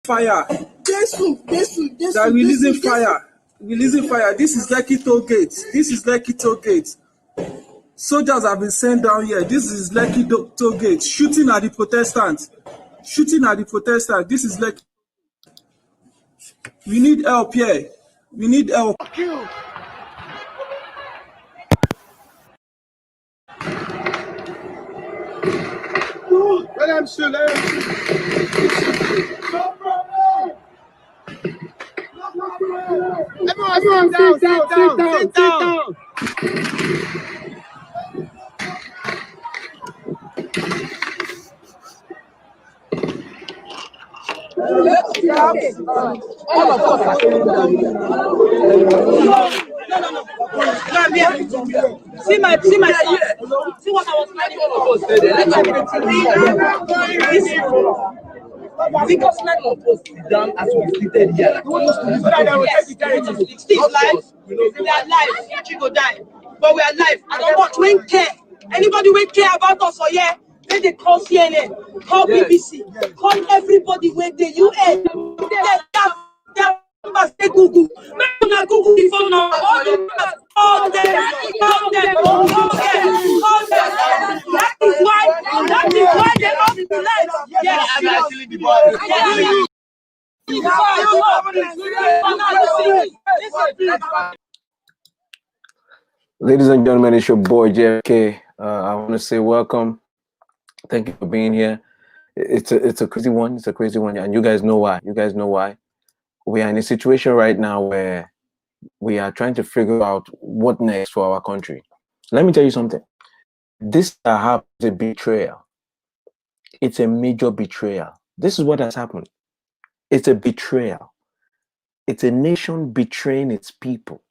fire. They're releasing fire. Releasing fire. This is Lekki toll gate. This is Lekki toll gate. Soldiers have been sent down here. This is Lekki toll gate. Shooting at the Protestants. Shooting at the Protestants. This is Lekki. We need help here. We need help. Fuck you. Let him shoot. Let him shoot. No problem. Everyone sit down. All of us are saying that. No. See what I was planning for us. Because none of us sit down as we seated here. Still life. We are alive. She go die. But we are alive. I don't want to care. Anybody will care about us or yeah? When they call CNN, call BBC, call everybody when the UN, they say Google. Make Google the phone now. All them. That is why they off the light. Yeah, I'm actually the boss. Ladies and gentlemen, it's your boy JFK. I want to say welcome. Thank you for being here. It's a crazy one. It's a crazy one, and you guys know why. We are in a situation right now where we are trying to figure out what next for our country. Let me tell you something. This is a betrayal. It's a major betrayal. This is what has happened. It's a betrayal. It's a nation betraying its people.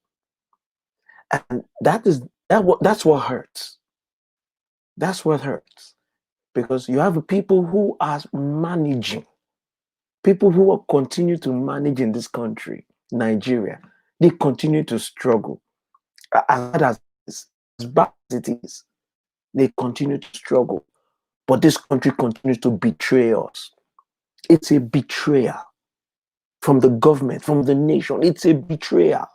And that's what hurts. That's what hurts. Because you have people who are managing, people who will continue to manage in this country, Nigeria. They continue to struggle. As bad as it is, they continue to struggle. But this country continues to betray us. It's a betrayal from the government, from the nation. It's a betrayal.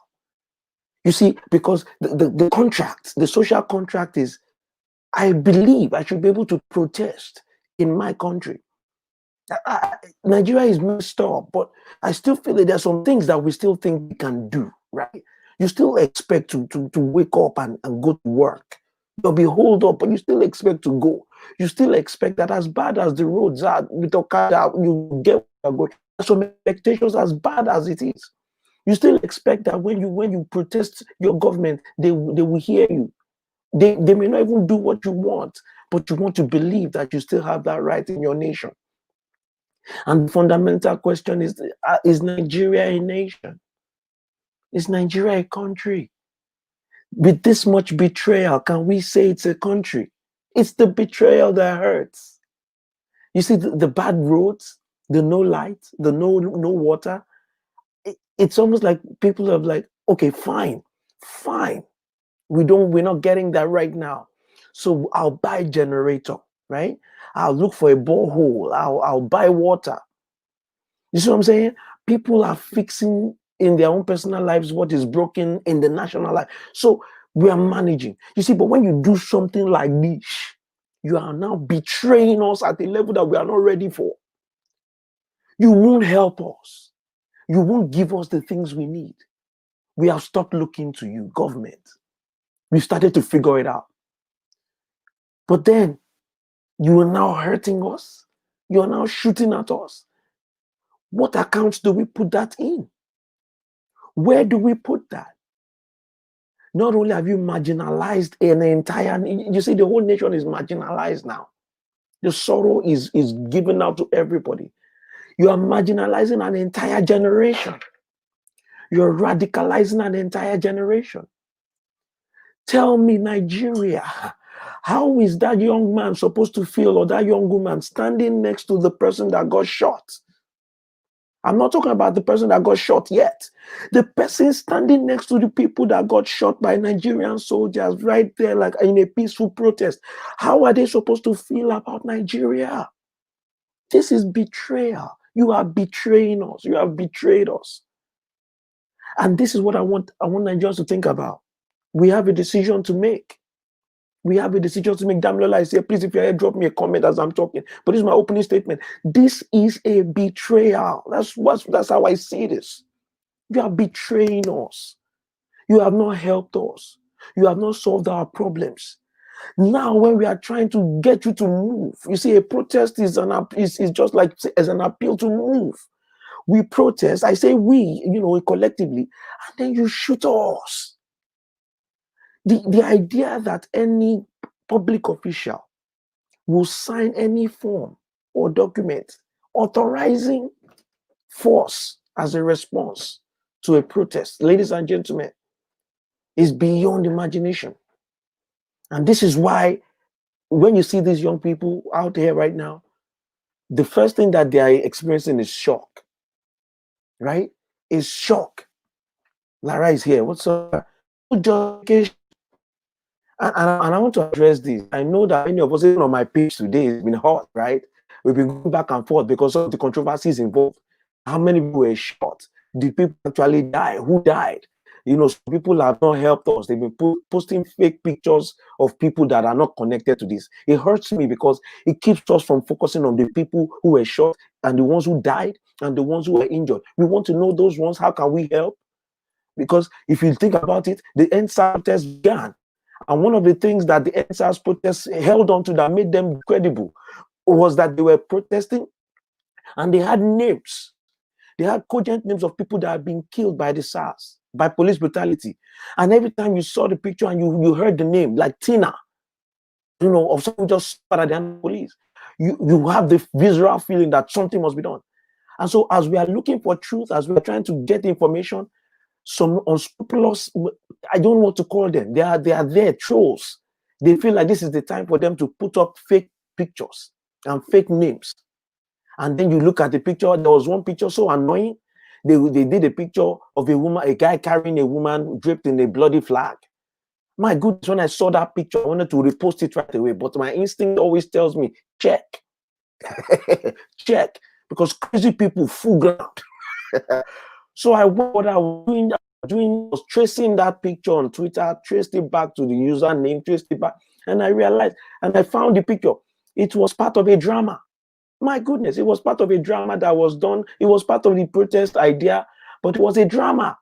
You see, because the contract, the social contract is, I believe I should be able to protest in my country. Nigeria is messed up, but I still feel that there are some things that we still think we can do, right? You still expect to wake up and go to work. You'll be holed up, but you still expect to go. You still expect that as bad as the roads are, with Okada, you get where you're going. There's some expectations as bad as it is. You still expect that when you protest your government, they will hear you. They may not even do what you want, but you want to believe that you still have that right in your nation. And the fundamental question is Nigeria a nation? Is Nigeria a country? With this much betrayal, can we say it's a country? It's the betrayal that hurts. You see, the bad roads, the no light, the no water, it's almost like people are like, okay, fine. We're not getting that right now. So I'll buy a generator, right? I'll look for a borehole. I'll buy water. You see what I'm saying? People are fixing in their own personal lives what is broken in the national life. So we are managing. You see, but when you do something like this, you are now betraying us at a level that we are not ready for. You won't help us. You won't give us the things we need. We have stopped looking to you, government. We started to figure it out. But then you are now hurting us. You are now shooting at us. What accounts do we put that in? Where do we put that? Not only have you marginalized an entire, you see, the whole nation is marginalized now. The sorrow is given out to everybody. You are marginalizing an entire generation. You're radicalizing an entire generation. Tell me, Nigeria, how is that young man supposed to feel, or that young woman standing next to the person that got shot? I'm not talking about the person that got shot yet. The person standing next to the people that got shot by Nigerian soldiers right there, like in a peaceful protest. How are they supposed to feel about Nigeria? This is betrayal. You are betraying us. You have betrayed us. And this is what I want Nigerians to think about. We have a decision to make. We have a decision to make. Damilola is here. Please, if you're here, drop me a comment as I'm talking. But this is my opening statement. This is a betrayal. That's how I see this. You are betraying us. You have not helped us. You have not solved our problems. Now, when we are trying to get you to move, you see, a protest is just like as an appeal to move. We protest. I say we, collectively, and then you shoot us. The idea that any public official will sign any form or document authorizing force as a response to a protest, ladies and gentlemen, is beyond imagination. And this is why when you see these young people out here right now, the first thing that they are experiencing is shock, right? Is shock. Lara is here. What's up? No justification. And I want to address this. I know that many of us, even on my page today, it's been hot, right? We've been going back and forth because of the controversies involved. How many people were shot? Did people actually die? Who died? Some people have not helped us. They've been posting fake pictures of people that are not connected to this. It hurts me because it keeps us from focusing on the people who were shot and the ones who died and the ones who were injured. We want to know those ones. How can we help? Because if you think about it, the EndSARS protest began. And one of the things that the EndSARS protests held on to that made them credible was that they were protesting and they had names. They had cogent names of people that had been killed by the SARS, by police brutality. And every time you saw the picture and you heard the name, like Tina, of someone just shot at the hand of police, you have the visceral feeling that something must be done. And so as we are looking for truth, as we are trying to get information, some unscrupulous, I don't know what to call them. They are there, trolls. They feel like this is the time for them to put up fake pictures and fake names. And then you look at the picture. There was one picture so annoying. They did a picture of a woman, a guy carrying a woman draped in a bloody flag. My goodness, when I saw that picture, I wanted to repost it right away. But my instinct always tells me, check. Check. Because crazy people full ground. So what I was doing was tracing that picture on Twitter, traced it back to the username, traced it back, and I realized, and I found the picture. It was part of a drama. My goodness, it was part of a drama that was done. It was part of the protest idea, but it was a drama.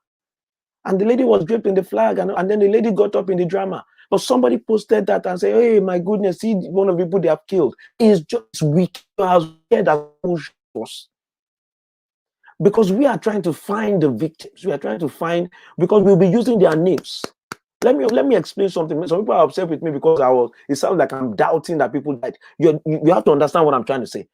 And the lady was draped in the flag, and then the lady got up in the drama. But somebody posted that and said, hey, my goodness, see one of the people they have killed. It's just weak. As scared as us. Because we are trying to find the victims. We are trying to find, because we'll be using their names. Let me explain something. Some people are upset with me because it sounds like I'm doubting that people died. You have to understand what I'm trying to say.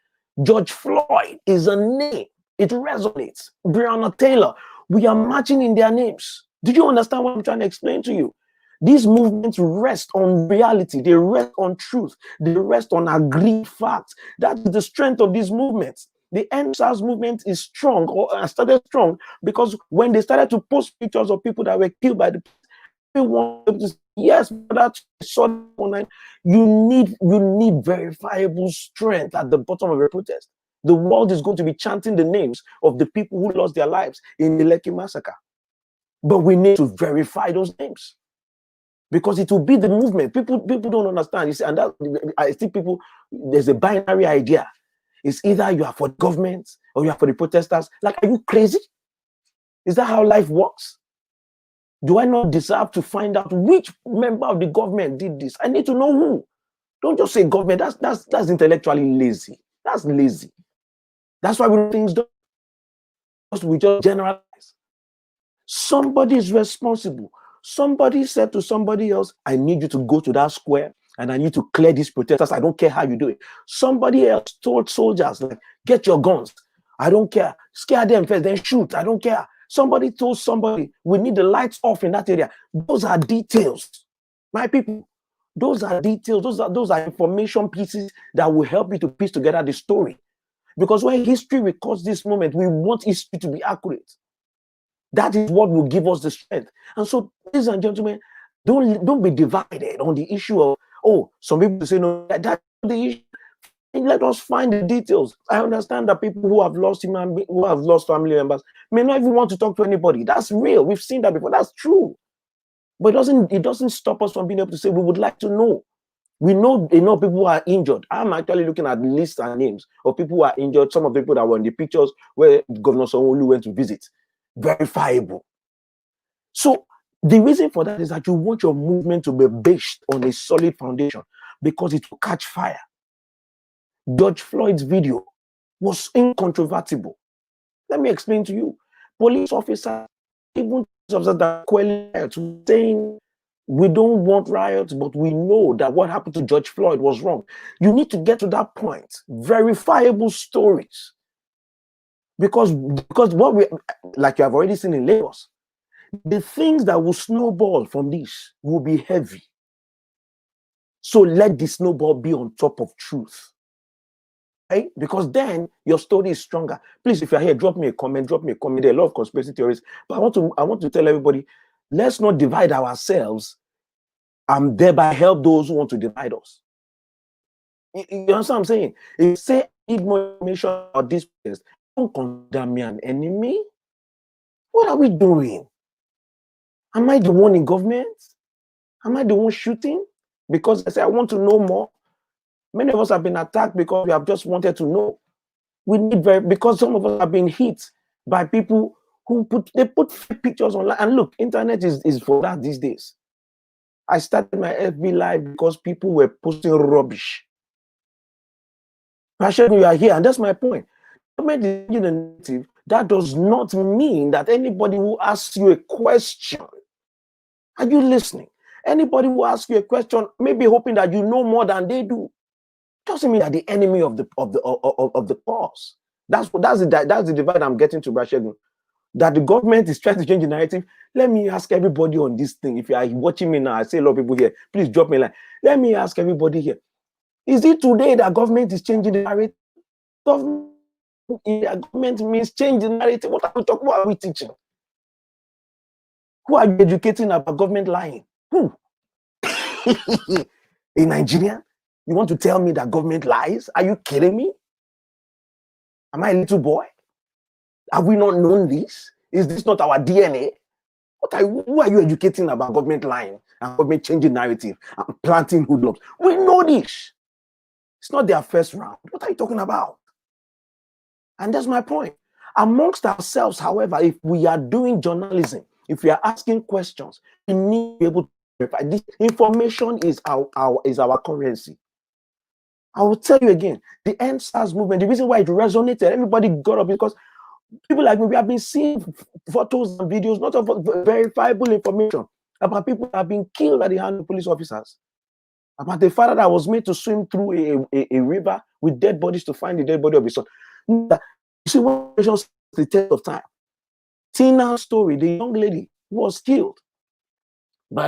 George Floyd is a name. It resonates. Breonna Taylor. We are marching in their names. Did you understand what I'm trying to explain to you? These movements rest on reality. They rest on truth. They rest on agreed facts. That is the strength of these movements. The EndSARS movement is strong, or started strong, because when they started to post pictures of people that were killed by the everyone, yes, that's online. You need verifiable strength at the bottom of a protest. The world is going to be chanting the names of the people who lost their lives in the Lekki massacre. But we need to verify those names. Because it will be the movement. People don't understand. You see, and that I think there's a binary idea. It's either you are for the government or you are for the protesters. Like, are you crazy? Is that how life works? Do I not deserve to find out which member of the government did this? I need to know who. Don't just say government. That's intellectually lazy. That's lazy. That's why we do things done. We just generalize. Somebody is responsible. Somebody said to somebody else, I need you to go to that square and I need to clear these protesters. I don't care how you do it. Somebody else told soldiers, like, get your guns. I don't care. Scare them first, then shoot. I don't care. Somebody told somebody, we need the lights off in that area. Those are details. My people, those are details. Those are information pieces that will help you to piece together the story. Because when history records this moment, we want history to be accurate. That is what will give us the strength. And so, ladies and gentlemen, don't be divided on the issue of, some people say, no, that's the issue. And let us find the details. I understand that people who have lost who have lost family members may not even want to talk to anybody. That's real. We've seen that before. That's true. But it doesn't stop us from being able to say we would like to know. We know enough people who are injured. I'm actually looking at the lists and names of people who are injured. Some of the people that were in the pictures where Governor Sanwo-Olu went to visit. Verifiable. So the reason for that is that you want your movement to be based on a solid foundation because it will catch fire. George Floyd's video was incontrovertible. Let me explain to you. Police officers, even officers that quelling riots, saying we don't want riots, but we know that what happened to George Floyd was wrong. You need to get to that point. Verifiable stories. Because what we, like you have already seen in Lagos, the things that will snowball from this will be heavy. So let the snowball be on top of truth. Right? Because then your story is stronger. Please, if you're here, drop me a comment. There are a lot of conspiracy theories. But I want to tell everybody, let's not divide ourselves and thereby help those who want to divide us. You understand what I'm saying? If you say I need more information about this place, don't consider me an enemy. What are we doing? Am I the one in government? Am I the one shooting? Because I say I want to know more. Many of us have been attacked because we have just wanted to know. We need because some of us have been hit by people who put fake pictures online. And look, internet is for that these days. I started my FB live because people were posting rubbish. You are here, and that's my point. That does not mean that anybody who asks you a question, are you listening? Anybody who asks you a question, maybe hoping that you know more than they do, doesn't mean that the enemy of the cause. That's the divide I'm getting to, Brashegun. That the government is trying to change the narrative. Let me ask everybody on this thing. If you are watching me now, I see a lot of people here. Please drop me a line. Let me ask everybody here. Is it today that government is changing the narrative? Government means change the narrative. What are we talking about? What are we teaching? Who are you educating about government lying? Who? A Nigerian? You want to tell me that government lies? Are you kidding me? Am I a little boy? Have we not known this? Is this not our DNA? Who are you educating about government lying and government changing narrative and planting hoodlums? We know this. It's not their first round. What are you talking about? And that's my point. Amongst ourselves, however, if we are doing journalism, if we are asking questions, we need to be able to verify. This information is our currency. I will tell you again, the NSAS movement, the reason why it resonated, everybody got up because people like me, we have been seeing photos and videos, not of verifiable information about people that have been killed at the hand of police officers. About the father that was made to swim through a river with dead bodies to find the dead body of his son. You see, what the test of time. Tina's story, the young lady who was killed by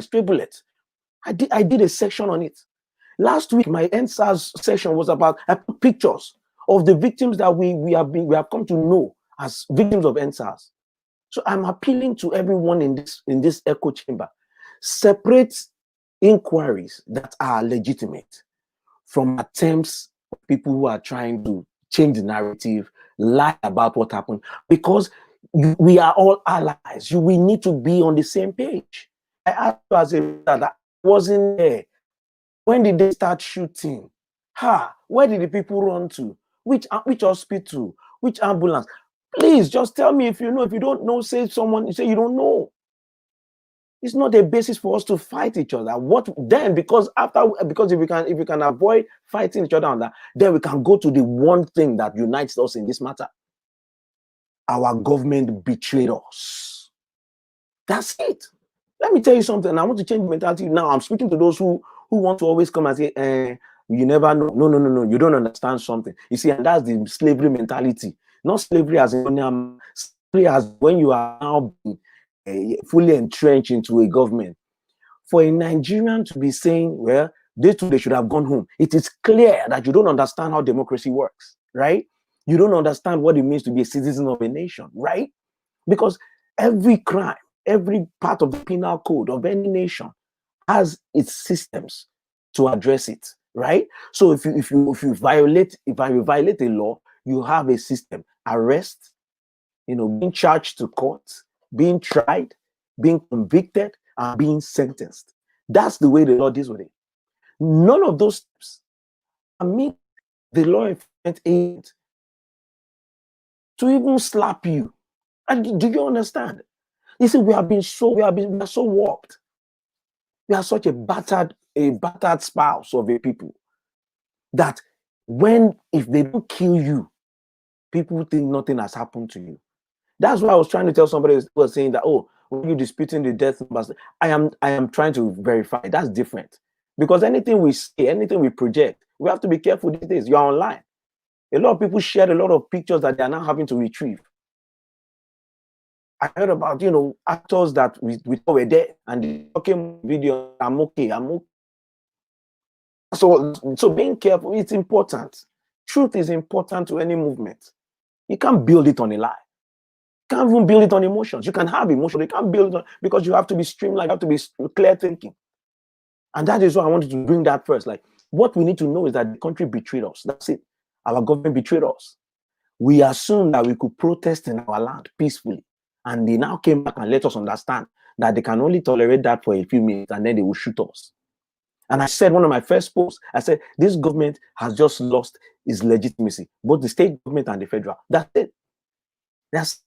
stray bullets. I did a section on it. Last week, my NSAS session was about pictures of the victims that we have come to know as victims of NSAS. So I'm appealing to everyone in this echo chamber. Separate inquiries that are legitimate from attempts of people who are trying to change the narrative, lie about what happened, because we are all allies. We need to be on the same page. I asked you as a that I wasn't there. When did they start shooting? Where did the people run to? Which hospital? Which ambulance? Please just tell me if you know. If you don't know, say someone. You say you don't know. It's not a basis for us to fight each other. What then? Because if we can avoid fighting each other on that, then we can go to the one thing that unites us in this matter. Our government betrayed us. That's it. Let me tell you something. I want to change mentality now. I'm speaking to those who want to always come and say, you never know. No. You don't understand something. You see, and that's the slavery mentality. Not slavery as in slavery as when you are now fully entrenched into a government. For a Nigerian to be saying, well, they should have gone home. It is clear that you don't understand how democracy works, right? You don't understand what it means to be a citizen of a nation, right? Because every crime, every part of the penal code of any nation has its systems to address it, right? So if you violate a law, you have a system: arrest, being charged to court, being tried, being convicted, and being sentenced. That's the way the law deals with it. None of those steps permit the law enforcement agent to even slap you. And do you understand? You see, we are so warped. We are such a battered spouse of a people that if they don't kill you, people think nothing has happened to you. That's why I was trying to tell somebody who was saying that, oh, when you're disputing the death numbers, I am trying to verify. That's different. Because anything we say, anything we project, we have to be careful these days. You're online. A lot of people shared a lot of pictures that they are now having to retrieve. I heard about, actors that we thought were dead and they talking video, I'm okay. So being careful, it's important. Truth is important to any movement. You can't build it on a lie. You can't even build it on emotions. You can have emotions, you can't build it on, because you have to be streamlined, you have to be clear thinking. And that is why I wanted to bring that first. Like, what we need to know is that the country betrayed us. That's it. Our government betrayed us. We assumed that we could protest in our land peacefully. And they now came back and let us understand that they can only tolerate that for a few minutes and then they will shoot us. And I said, one of my first posts, I said, this government has just lost its legitimacy, both the state government and the federal. That's it. That's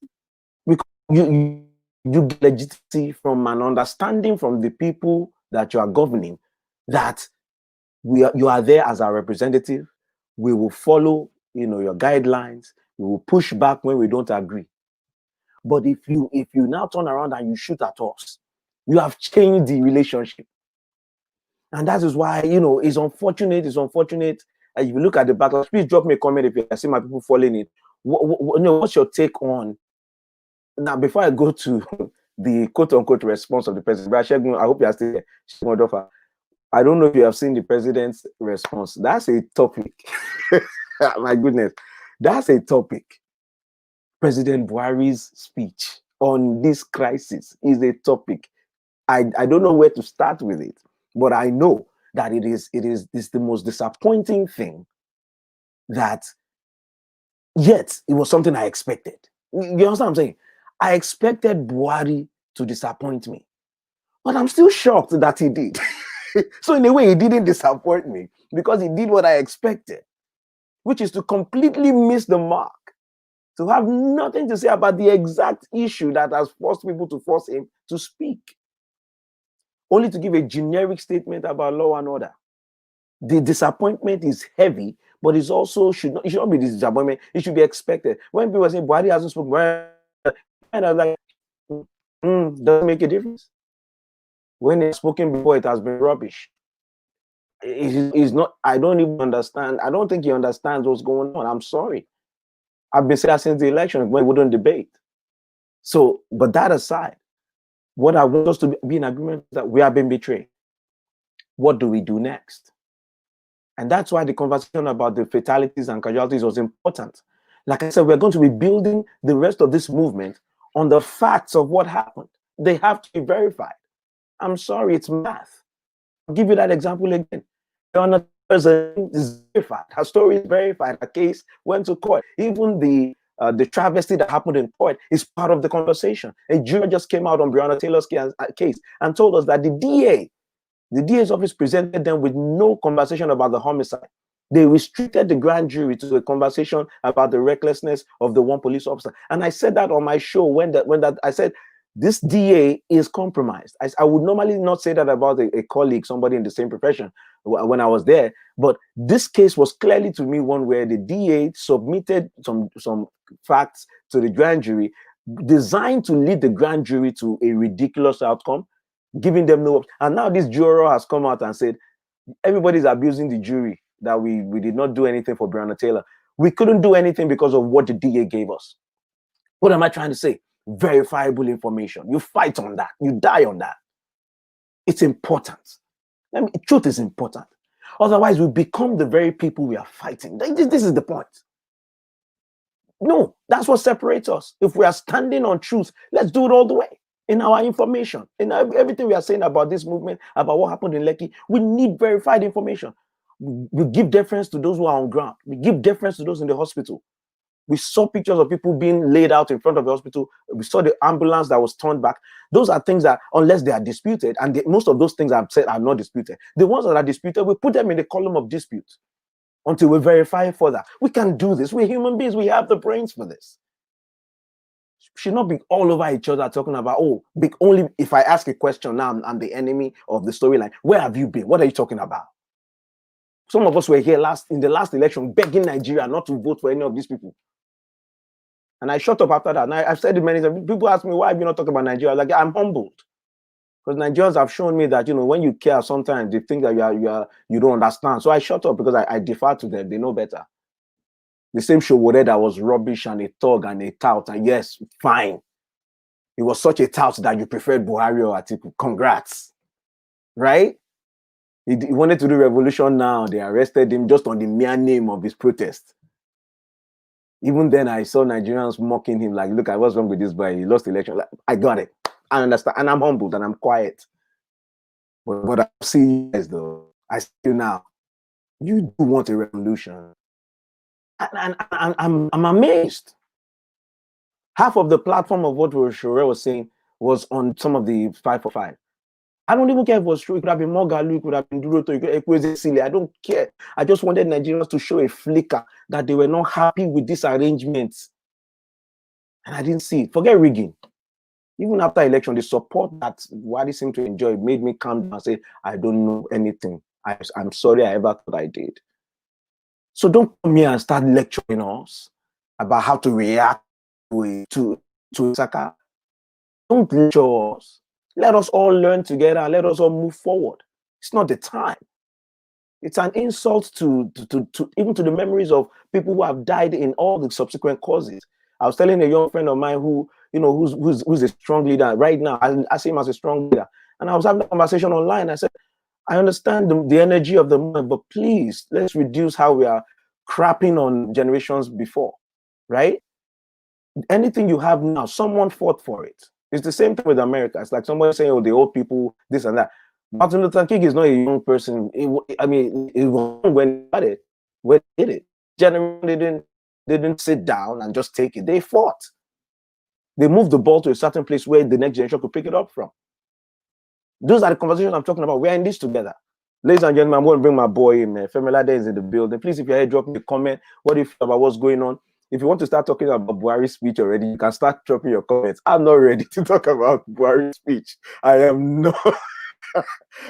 because you get legitimacy from an understanding from the people that you are governing, that you are there as our representative. We will follow, your guidelines. We will push back when we don't agree. But if you now turn around and you shoot at us, you have changed the relationship. And that is why, it's unfortunate. If you look at the battle, please drop me a comment if you see my people following it. What's your take on, now, before I go to the quote-unquote response of the president, I hope you are still there. I don't know if you have seen the president's response. That's a topic. My goodness. That's a topic. President Buhari's speech on this crisis is a topic. I don't know where to start with it, but I know that it's the most disappointing thing, that yet it was something I expected. You understand what I'm saying? I expected Buhari to disappoint me, but I'm still shocked that he did. So in a way, he didn't disappoint me because he did what I expected, which is to completely miss the mark, to have nothing to say about the exact issue that has forced people to force him to speak, only to give a generic statement about law and order. The disappointment is heavy, but it should not be disappointment. It should be expected. When people say Buhari hasn't spoken, and I was like, doesn't make a difference. When it's spoken before, it has been rubbish. It's not. I don't even understand. I don't think he understands what's going on. I'm sorry. I've been saying that since the election when we wouldn't debate. So, but that aside, what I want us to be in agreement is that we have been betrayed. What do we do next? And that's why the conversation about the fatalities and casualties was important. Like I said, we're going to be building the rest of this movement on the facts of what happened. They have to be verified. I'm sorry, it's math. I'll give you that example again. Your person is verified. Her story is verified. Her case went to court. Even the travesty that happened in court is part of the conversation. A jury just came out on Breonna Taylor's case and told us that the DA's office presented them with no conversation about the homicide. They restricted the grand jury to a conversation about the recklessness of the one police officer. And I said that on my show when I said this DA is compromised. I would normally not say that about a colleague, somebody in the same profession when I was there, but this case was clearly to me one where the DA submitted some facts to the grand jury designed to lead the grand jury to a ridiculous outcome, giving them no option. And now this juror has come out and said, everybody's abusing the jury, that we did not do anything for Breonna Taylor. We couldn't do anything because of what the DA gave us. What am I trying to say? Verifiable information. You fight on that. You die on that. It's important. Truth is important. Otherwise, we become the very people we are fighting. This is the point. No, that's what separates us. If we are standing on truth, let's do it all the way. In our information, in everything we are saying about this movement, about what happened in Lekki, we need verified information. We give deference to those who are on ground. We give deference to those in the hospital. We saw pictures of people being laid out in front of the hospital. We saw the ambulance that was turned back. Those are things that, unless they are disputed, and most of those things I've said are not disputed. The ones that are disputed, we put them in the column of dispute until we verify further. We can do this. We're human beings. We have the brains for this. Should not be all over each other talking about, oh, only if I ask a question now, I'm the enemy of the storyline. Where have you been? What are you talking about? Some of us were here in the last election begging Nigeria not to vote for any of these people. And I shut up after that. And I've said it many times. People ask me, why have you not talking about Nigeria? Like, I'm humbled. Because Nigerians have shown me that, when you care, sometimes they think that you don't understand. So I shut up because I defer to them. They know better. The same Showore that was rubbish and a thug and a tout. And yes, fine. He was such a tout that you preferred Buhari or Atiku. Congrats. Right? He wanted to do revolution now. They arrested him just on the mere name of his protest. Even then, I saw Nigerians mocking him like, look, what's wrong with this boy? He lost the election. Like, I got it. I understand. And I'm humbled and I'm quiet. But I see you guys, though. I see you now. You do want a revolution. And I'm amazed. Half of the platform of what Shore was saying was on some of the 5 for 5. I don't even care if it was true. It could have been Mogalu, it could have been Duroto, it could have been silly. I don't care. I just wanted Nigerians to show a flicker that they were not happy with this arrangement. And I didn't see it. Forget rigging. Even after election, the support that Wadi seemed to enjoy made me calm down and say, I don't know anything. I'm sorry I ever thought I did. So don't come here and start lecturing us about how to react to Saka. Don't lecture us. Let us all learn together. Let us all move forward. It's not the time. It's an insult to even to the memories of people who have died in all the subsequent causes. I was telling a young friend of mine who's a strong leader right now. I see him as a strong leader, and I was having a conversation online. I said, I understand the energy of the moment, but please let's reduce how we are crapping on generations before, right? Anything you have now, someone fought for it. It's the same thing with America. It's like somebody saying, oh, the old people, this and that. Martin Luther King is not a young person. It was when he got it, when he did it. Generally, they didn't sit down and just take it. They fought. They moved the ball to a certain place where the next generation could pick it up from. Those are the conversations I'm talking about. We're in this together. Ladies and gentlemen, I'm going to bring my boy in, man. Femilade is in the building. Please, if you're here, drop me a comment. What do you feel about what's going on? If you want to start talking about Buhari's speech already, you can start dropping your comments. I'm not ready to talk about Buhari's speech. I am not.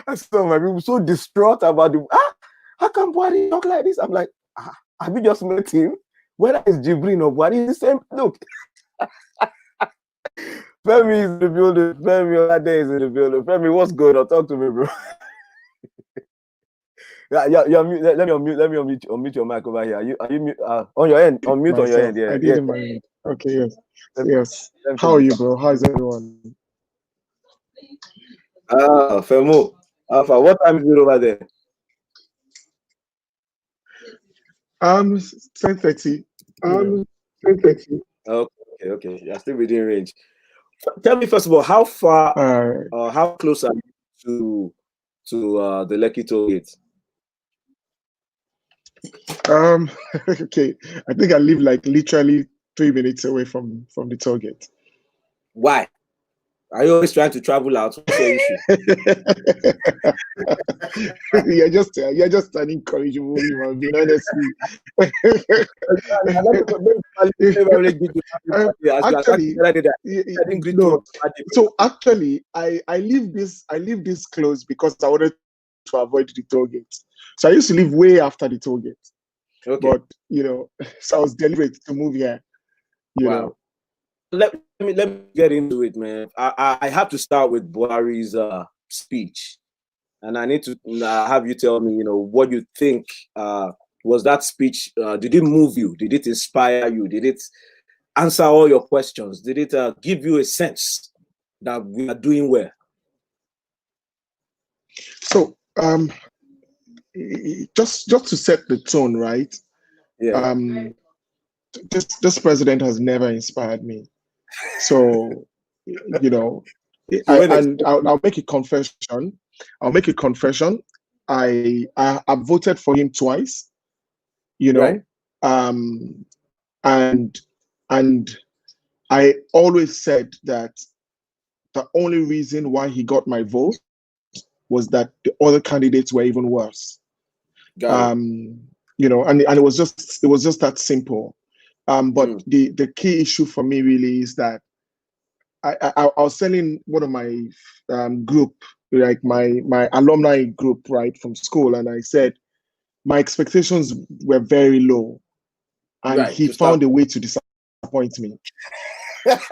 I saw my people so distraught about how come Buhari talk like this? I'm like, have you just met him? Whether it's Jibrin or Buhari, it's the same. Look. Femi is in the building. Femi Olade is in the building. Femi, what's good? Talk to me, bro. You're mute. Let me unmute your mic over here. Are you mute, on your end? Unmute myself. On your end. Yeah. I did in my end. Okay. Yes. Yes. How are you, bro? How's everyone? Femo. Alpha, what time is it over there? 10:30. 10:30. Okay. You're still within range. Tell me first of all, how far, how close are you to the Lekki toll gate? Okay. I think I live like literally 3 minutes away from the toll gate. Why? Are you always trying to travel out? What's your issue? You're just an incorrigible human being, honestly. So actually, I live this close because I wanted to avoid the toll gate. So I used to live way after the toll gate. Okay. But so I was deliberate to move here. You know. Let me get into it, man. I have to start with Buhari's speech, and I need to have you tell me, what you think was that speech. Did it move you? Did it inspire you? Did it answer all your questions? Did it give you a sense that we are doing well? So, just to set the tone, right? Yeah. This president has never inspired me. So, I'll make a confession. I voted for him twice, you know, Right. and I always said that the only reason why he got my vote was that the other candidates were even worse. Got it. You know, and it was just that simple. But the key issue for me really is that I was telling one of my group, like my alumni group, right, from school, and I said my expectations were very low, and Right. he To start. found a way to disappoint me.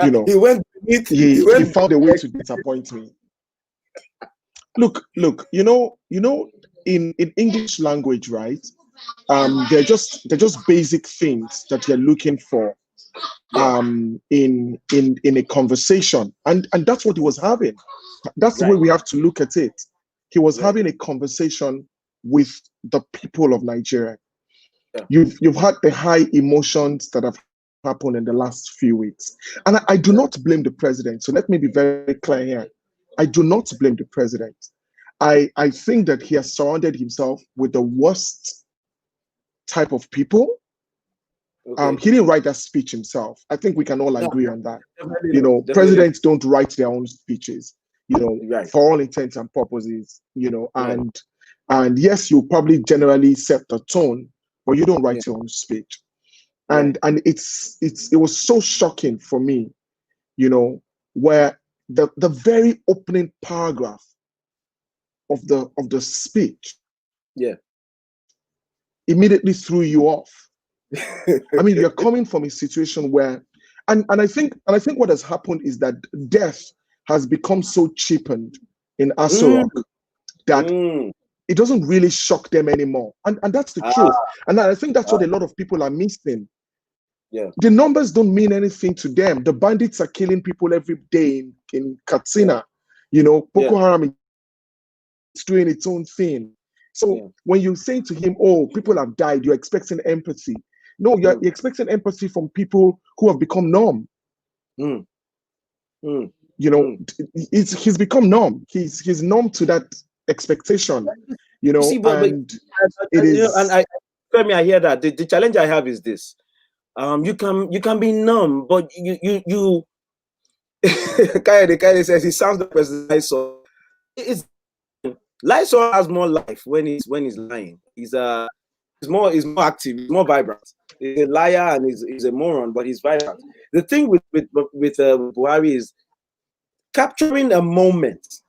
You know, He went beneath. He he went. found a way to disappoint me. Look, in English language, right? They're just basic things that you're looking for Yeah. in a conversation, and that's what he was having. That's the way Right. we have to look at it. He was Right. having a conversation with the people of Nigeria. Yeah. You've had the high emotions that have happened in the last few weeks, and I do Yeah. not blame the president. So let me be very clear here. I do not blame the president. I think that he has surrounded himself with the worst type of people. Okay. He didn't write that speech himself. I think we can all No, agree on that. definitely You not. know, Definitely presidents don't write their own speeches, you know, not. Right. for all intents and purposes, you know, Right. and yes, you probably generally set the tone, but you don't Yeah. write your own speech. Right. And it was so shocking for me, you know, where the very opening paragraph of the speech Yeah. immediately threw you off. I mean, you're coming from a situation where, and I think what has happened is that death has become so cheapened in Mm, Aso that mm. it doesn't really shock them anymore. And that's the truth. Ah, And I think that's ah, what a lot of people are missing. yeah. The numbers don't mean anything to them. The bandits are killing people every day in Katsina. You know, Yeah. Boko Haram is doing its own thing. So Yeah. when you say to him, oh, people have died, you're expecting empathy. No, you're Mm, expecting empathy from people who have become numb. mm, mm, You know, mm. he's become numb. He's numb to that expectation, you You know, see, but and it you know, and is Femi, I hear that. The challenge I have is this. You can be numb, but you Kayode says he sounds like President Lysol. It's Lysol has more life when he's lying. He's more active, he's more vibrant. He's a liar and he's a moron, but he's vibrant. The thing with Buhari is capturing a moment,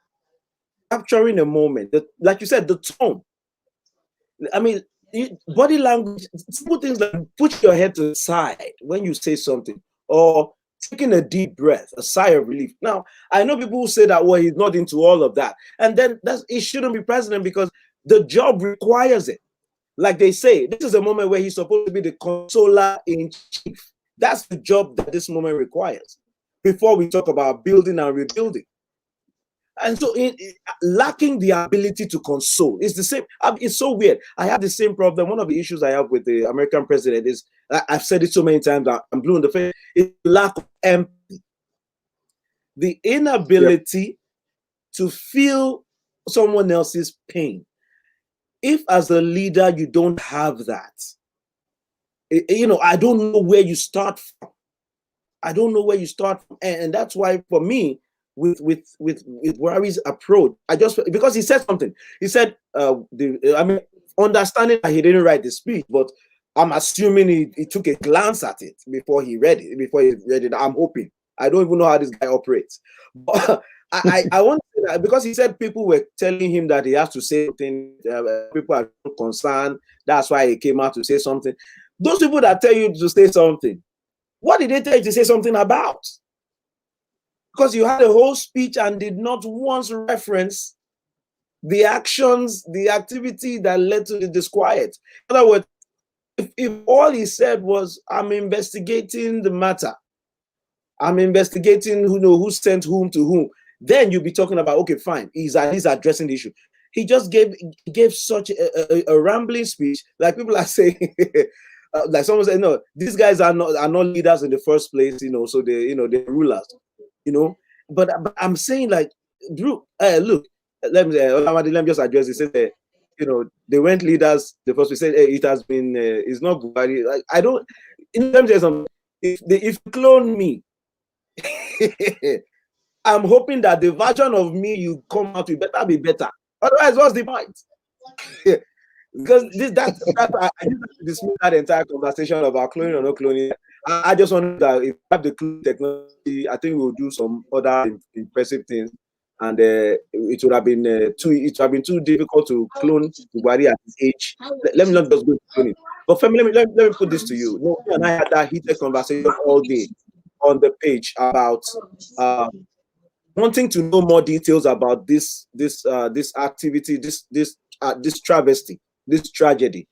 like you said, the tone. I mean, body language, simple things like put your head to the side when you say something, or taking a deep breath, a sigh of relief. Now, I know people who say that, well, he's not into all of that, and then it shouldn't be president because the job requires it. Like they say, this is a moment where he's supposed to be the consoler in chief. That's the job that this moment requires. Before we talk about building and rebuilding. And so, lacking the ability to console, it's the same. It's so weird. I have the same problem. One of the issues I have with the American president is, I've said it so many times that I'm blue in the face, is lack of empathy. The inability to feel someone else's pain. If as a leader you don't have that, I don't know where you start from. And that's why for me, with Buhari's approach, because he said something. He said, understanding that he didn't write the speech, but I'm assuming he took a glance at it before he read it. I'm hoping. I don't even know how this guy operates. But I want to say that because he said people were telling him that he has to say something. People are concerned. That's why he came out to say something. Those people that tell you to say something, what did they tell you to say something about? Because you had a whole speech and did not once reference the actions, the activity that led to the disquiet. In other words, if all he said was, I'm investigating the matter, I'm investigating who sent whom to whom, then you'll be talking about, okay, fine, he's at least addressing the issue. He just gave such a rambling speech, like people are saying, like someone said, no, these guys are not leaders in the first place, so they're rulers, But I'm saying, like, Drew, look, let me just address this. they went leaders. The first we said, hey, it has been, it's not Buhari. Like, I don't, in terms of something, if you clone me, I'm hoping that the version of me you come out with better be better. Otherwise, what's the point? Because I didn't dismiss that entire conversation about cloning or not cloning. I just want that if we have the clone technology, I think we'll do some other impressive things. And it would have been too difficult to clone Buhari at his age. Let me not just go clone it. But family, let me put this to you. You and I had that heated conversation all day on the page about wanting to know more details about this activity, this travesty, this tragedy,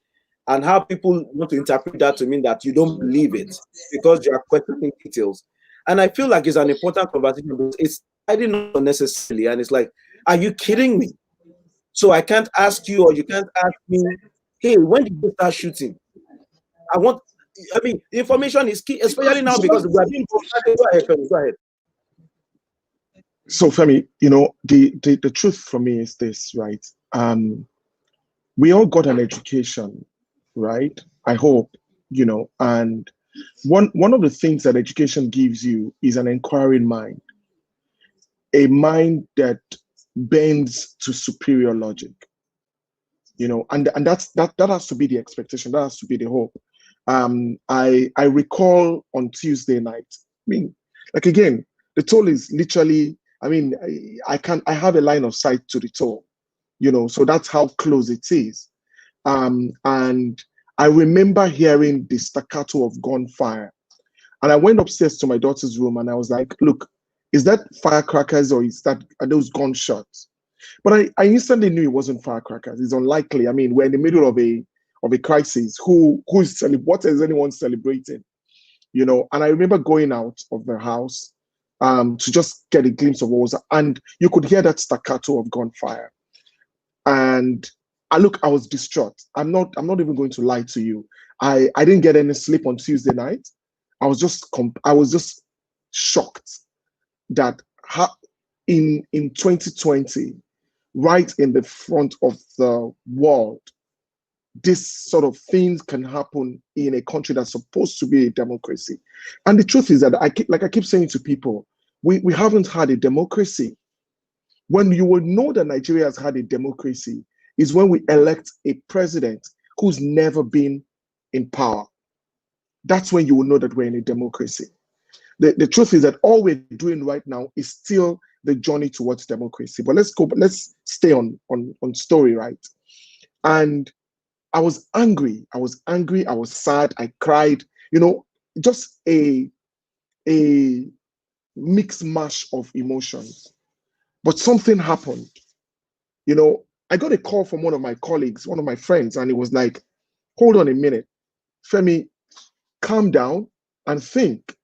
and how people want to interpret that to mean that you don't believe it because you are questioning details. And I feel like it's an important conversation, but it's hiding unnecessarily. And it's like, are you kidding me? So I can't ask you, or you can't ask me, hey, when did you start shooting? Information is key, especially now because we are being bombarded. Go ahead, Femi, go ahead. So Femi, the truth for me is this, right? We all got an education, right? I hope, and one of the things that education gives you is an inquiring mind, a mind that bends to superior logic, and that has to be the expectation, that has to be the hope. I recall on Tuesday night, like again, the toll is literally, I have a line of sight to the toll, so that's how close it is. And I remember hearing the staccato of gunfire. And I went upstairs to my daughter's room and I was like, look, is that firecrackers or are those gunshots? But I instantly knew it wasn't firecrackers. It's unlikely. We're in the middle of a crisis. What is anyone celebrating? And I remember going out of the house to just get a glimpse of what was, and you could hear that staccato of gunfire. And I was distraught. I'm not even going to lie to you. I didn't get any sleep on Tuesday night. I was just shocked that in 2020, right in the front of the world, this sort of things can happen in a country that's supposed to be a democracy. And the truth is that I keep saying to people, we haven't had a democracy. When you will know that Nigeria has had a democracy is when we elect a president who's never been in power. That's when you will know that we're in a democracy. The truth is that all we're doing right now is still the journey towards democracy. But let's stay on story, right? And I was angry. I was sad. I cried, just a mixed mash of emotions. But something happened. I got a call from one of my colleagues, one of my friends, and it was like, hold on a minute, Femi, calm down and think.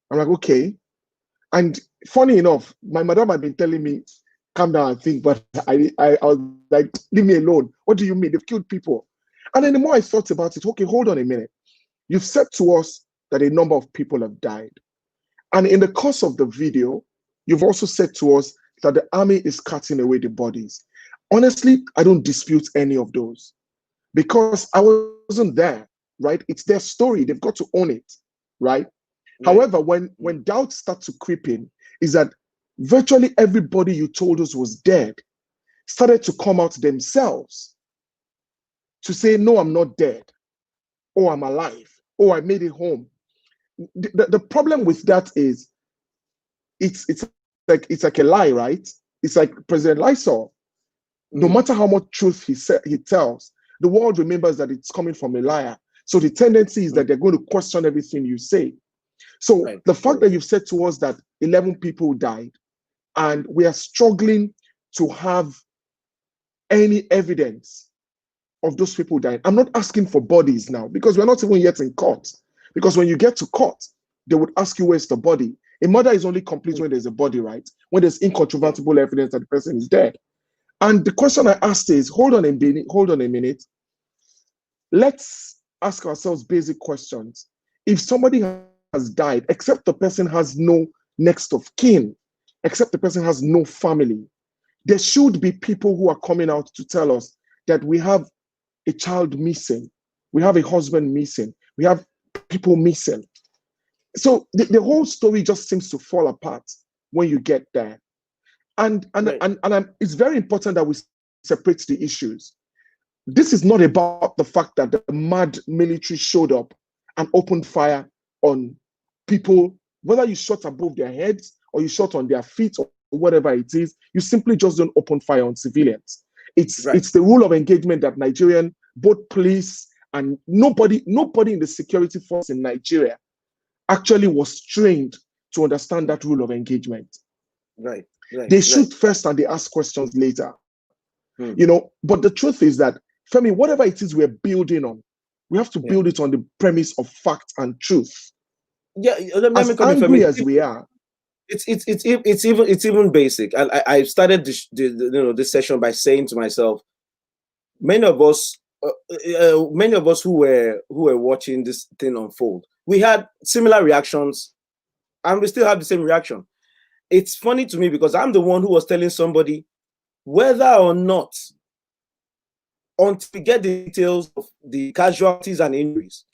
I'm like, okay. And funny enough, my madam had been telling me, calm down and think, but I was like, leave me alone. What do you mean? They've killed people. And then the more I thought about it, okay, hold on a minute. You've said to us that a number of people have died. And in the course of the video, you've also said to us that the army is cutting away the bodies. Honestly, I don't dispute any of those because I wasn't there, right? It's their story. They've got to own it, right? However, when doubts start to creep in, is that virtually everybody you told us was dead started to come out themselves to say, no, I'm not dead. Oh, I'm alive. Oh, I made it home. The problem with that is it's like a lie, right? It's like President Lysol. No matter how much truth he tells, the world remembers that it's coming from a liar. So the tendency is that they're going to question everything you say. So the fact that you've said to us that 11 people died, and we are struggling to have any evidence of those people dying. I'm not asking for bodies now because we're not even yet in court. Because when you get to court, they would ask you where's the body. A murder is only complete when there's a body, right? When there's incontrovertible evidence that the person is dead. And the question I asked is, hold on a minute. Let's ask ourselves basic questions. If somebody has died, except the person has no next of kin, except the person has no family, there should be people who are coming out to tell us that we have a child missing, we have a husband missing, we have people missing. So the whole story just seems to fall apart when you get there. And it's very important that we separate the issues. This is not about the fact that the mad military showed up and opened fire on people, whether you shot above their heads or you shot on their feet or whatever it is. You simply just don't open fire on civilians. It's the rule of engagement that Nigerian, both police and nobody in the security force in Nigeria actually was trained to understand that rule of engagement. They shoot first and they ask questions later. You know, but the truth is that, Femi, whatever it is we're building on, we have to build it on the premise of fact and truth. Yeah, as angry as we are, it's even basic. I started this session by saying to myself, many of us who were watching this thing unfold, we had similar reactions, and we still have the same reaction. It's funny to me because I'm the one who was telling somebody, whether or not, until we get the details of the casualties and injuries,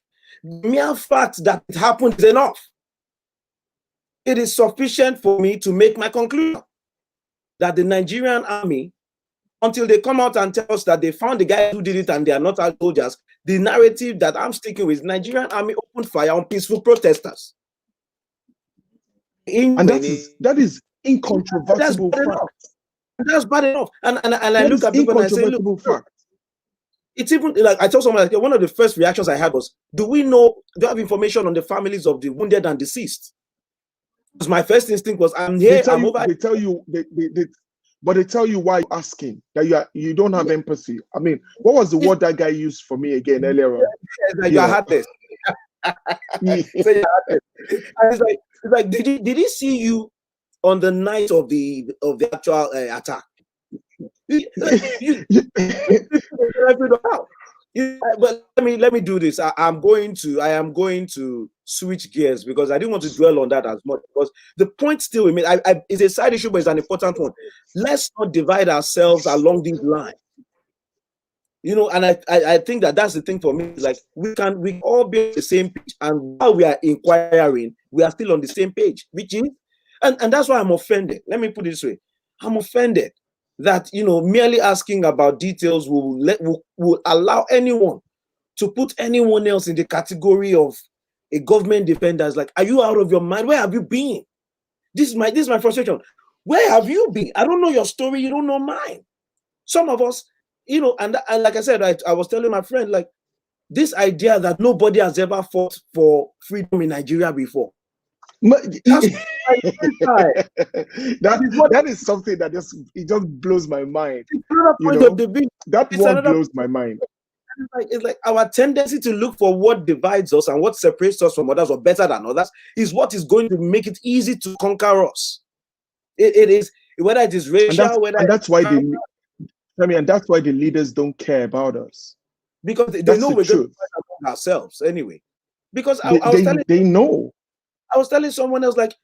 the mere fact that it happened is enough. It is sufficient for me to make my conclusion that the Nigerian army, until they come out and tell us that they found the guy who did it and they are not our soldiers, the narrative that I'm sticking with, Nigerian army opened fire on peaceful protesters. And that is incontrovertible fact. That's bad enough. And I look at people and I say, look, fact. It's even like I told someone, like, one of the first reactions I had was, do we have information on the families of the wounded and deceased? Because my first instinct was, I'm here. They tell you why you're asking, that you don't have empathy. I mean, what was the word that guy used for me again earlier on? You are heartless. It's like, did he see you on the night of the actual attack? But let me do this. I am going to switch gears because I didn't want to dwell on that as much, because the point still remains. It's a side issue, but it's an important one. Let's not divide ourselves along these lines. You know, and I think that's the thing for me. Like, we all be on the same page, and while we are inquiring, we are still on the same page, which is, and that's why I'm offended. Let me put it this way: I'm offended that, you know, merely asking about details will allow anyone to put anyone else in the category of a government defender. Like, are you out of your mind? Where have you been? This is my frustration. Where have you been? I don't know your story. You don't know mine. Some of us, you know, and like I said, I was telling my friend, like, this idea that nobody has ever fought for freedom in Nigeria before. That is something that just blows my mind. That one blows my mind. It's like our tendency to look for what divides us and what separates us from others or better than others is what is going to make it easy to conquer us. It is, whether it is racial, and that's why the leaders don't care about us, because they know we're going to fight among ourselves anyway. Because they know. I was telling someone else, like,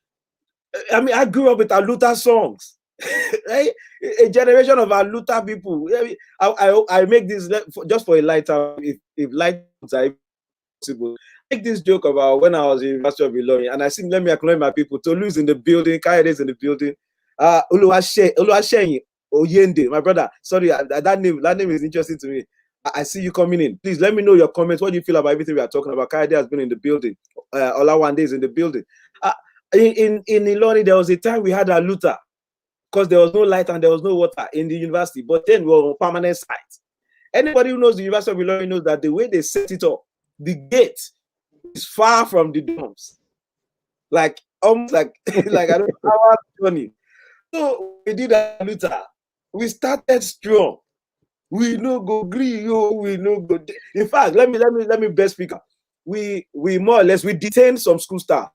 I mean, I grew up with Aluta songs, right? A generation of Aluta people. I make this just for a lighter, if light are possible. I make this joke about when I was in University of Ilorin, and I sing, let me acknowledge my people. Tolu's in the building, Kaede's in the building. Oluwaseyin Oyende, my brother. Sorry, that name is interesting to me. I see you coming in. Please let me know your comments. What do you feel about everything we are talking about? Kaede has been in the building. Olawande is in the building. In Ilorin, there was a time we had a Aluta because there was no light and there was no water in the university. But then we were on permanent site. Anybody who knows the University of Ilorin knows that the way they set it up, the gate is far from the dorms. Like, almost like I don't know how journey. So we did a Aluta. We started strong. We no go agree, we no go. In fact, let me best speak up. We more or less we detained some school staff.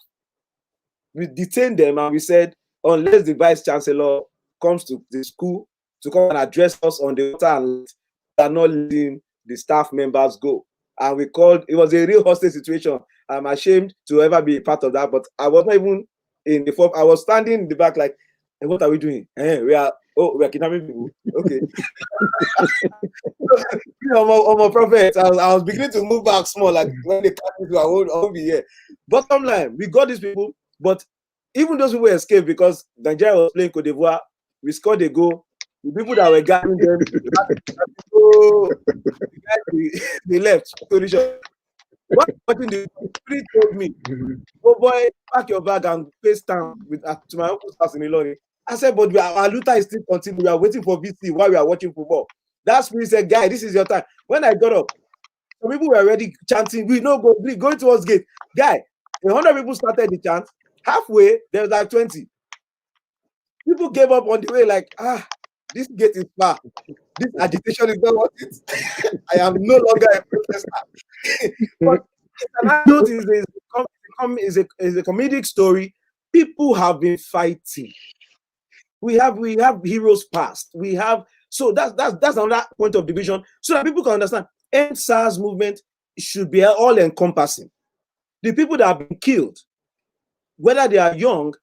We detained them and we said, unless the vice chancellor comes to the school to come and address us on the water and light, we are not letting the staff members go. And we called, it was a real hostage situation. I'm ashamed to ever be a part of that, but I was not even in the front. I was standing in the back like, hey, what are we doing? Hey, we are Oh, we're kidnapping people. Okay. I'm a prophet. I was beginning to move back small, like when they catch me, I won't be here. Bottom line, we got these people, but even those people escaped because Nigeria was playing Cote d'Ivoire. We scored a goal. The people that were guarding them, they left. What watching the spirit told me, oh boy, pack your bag and face down with to my uncle's house in Ilori. I said, but our Luther is still continuing. We are waiting for VC while we are watching football. That spirit said, guy, this is your time. When I got up, some people were already chanting, we know going towards gate. Guy, 100 people started the chant. Halfway, there was like 20. People gave up on the way, like, this gate is far. This agitation is not worth it. I am no longer a protester. But an anecdote is a comedic story. People have been fighting. We have heroes past. We have, so that's another point of division, so that people can understand. End SARS movement should be all encompassing. The people that have been killed, whether they are young,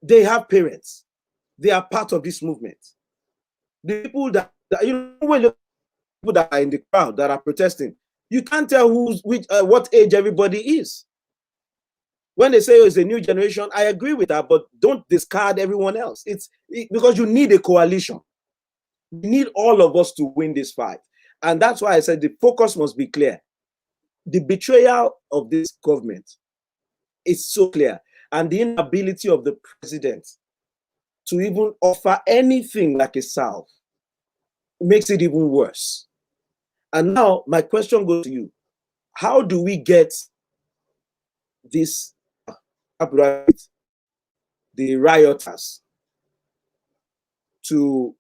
they have parents. They are part of this movement. The people that when you people that are in the crowd that are protesting, you can't tell what age everybody is. When they say it's a new generation, I agree with that, but don't discard everyone else. It's because you need a coalition. You need all of us to win this fight. And that's why I said the focus must be clear. The betrayal of this government is so clear. And the inability of the president to even offer anything like a salve makes it even worse. And now my question goes to you. How do we get this upright, the rioters, to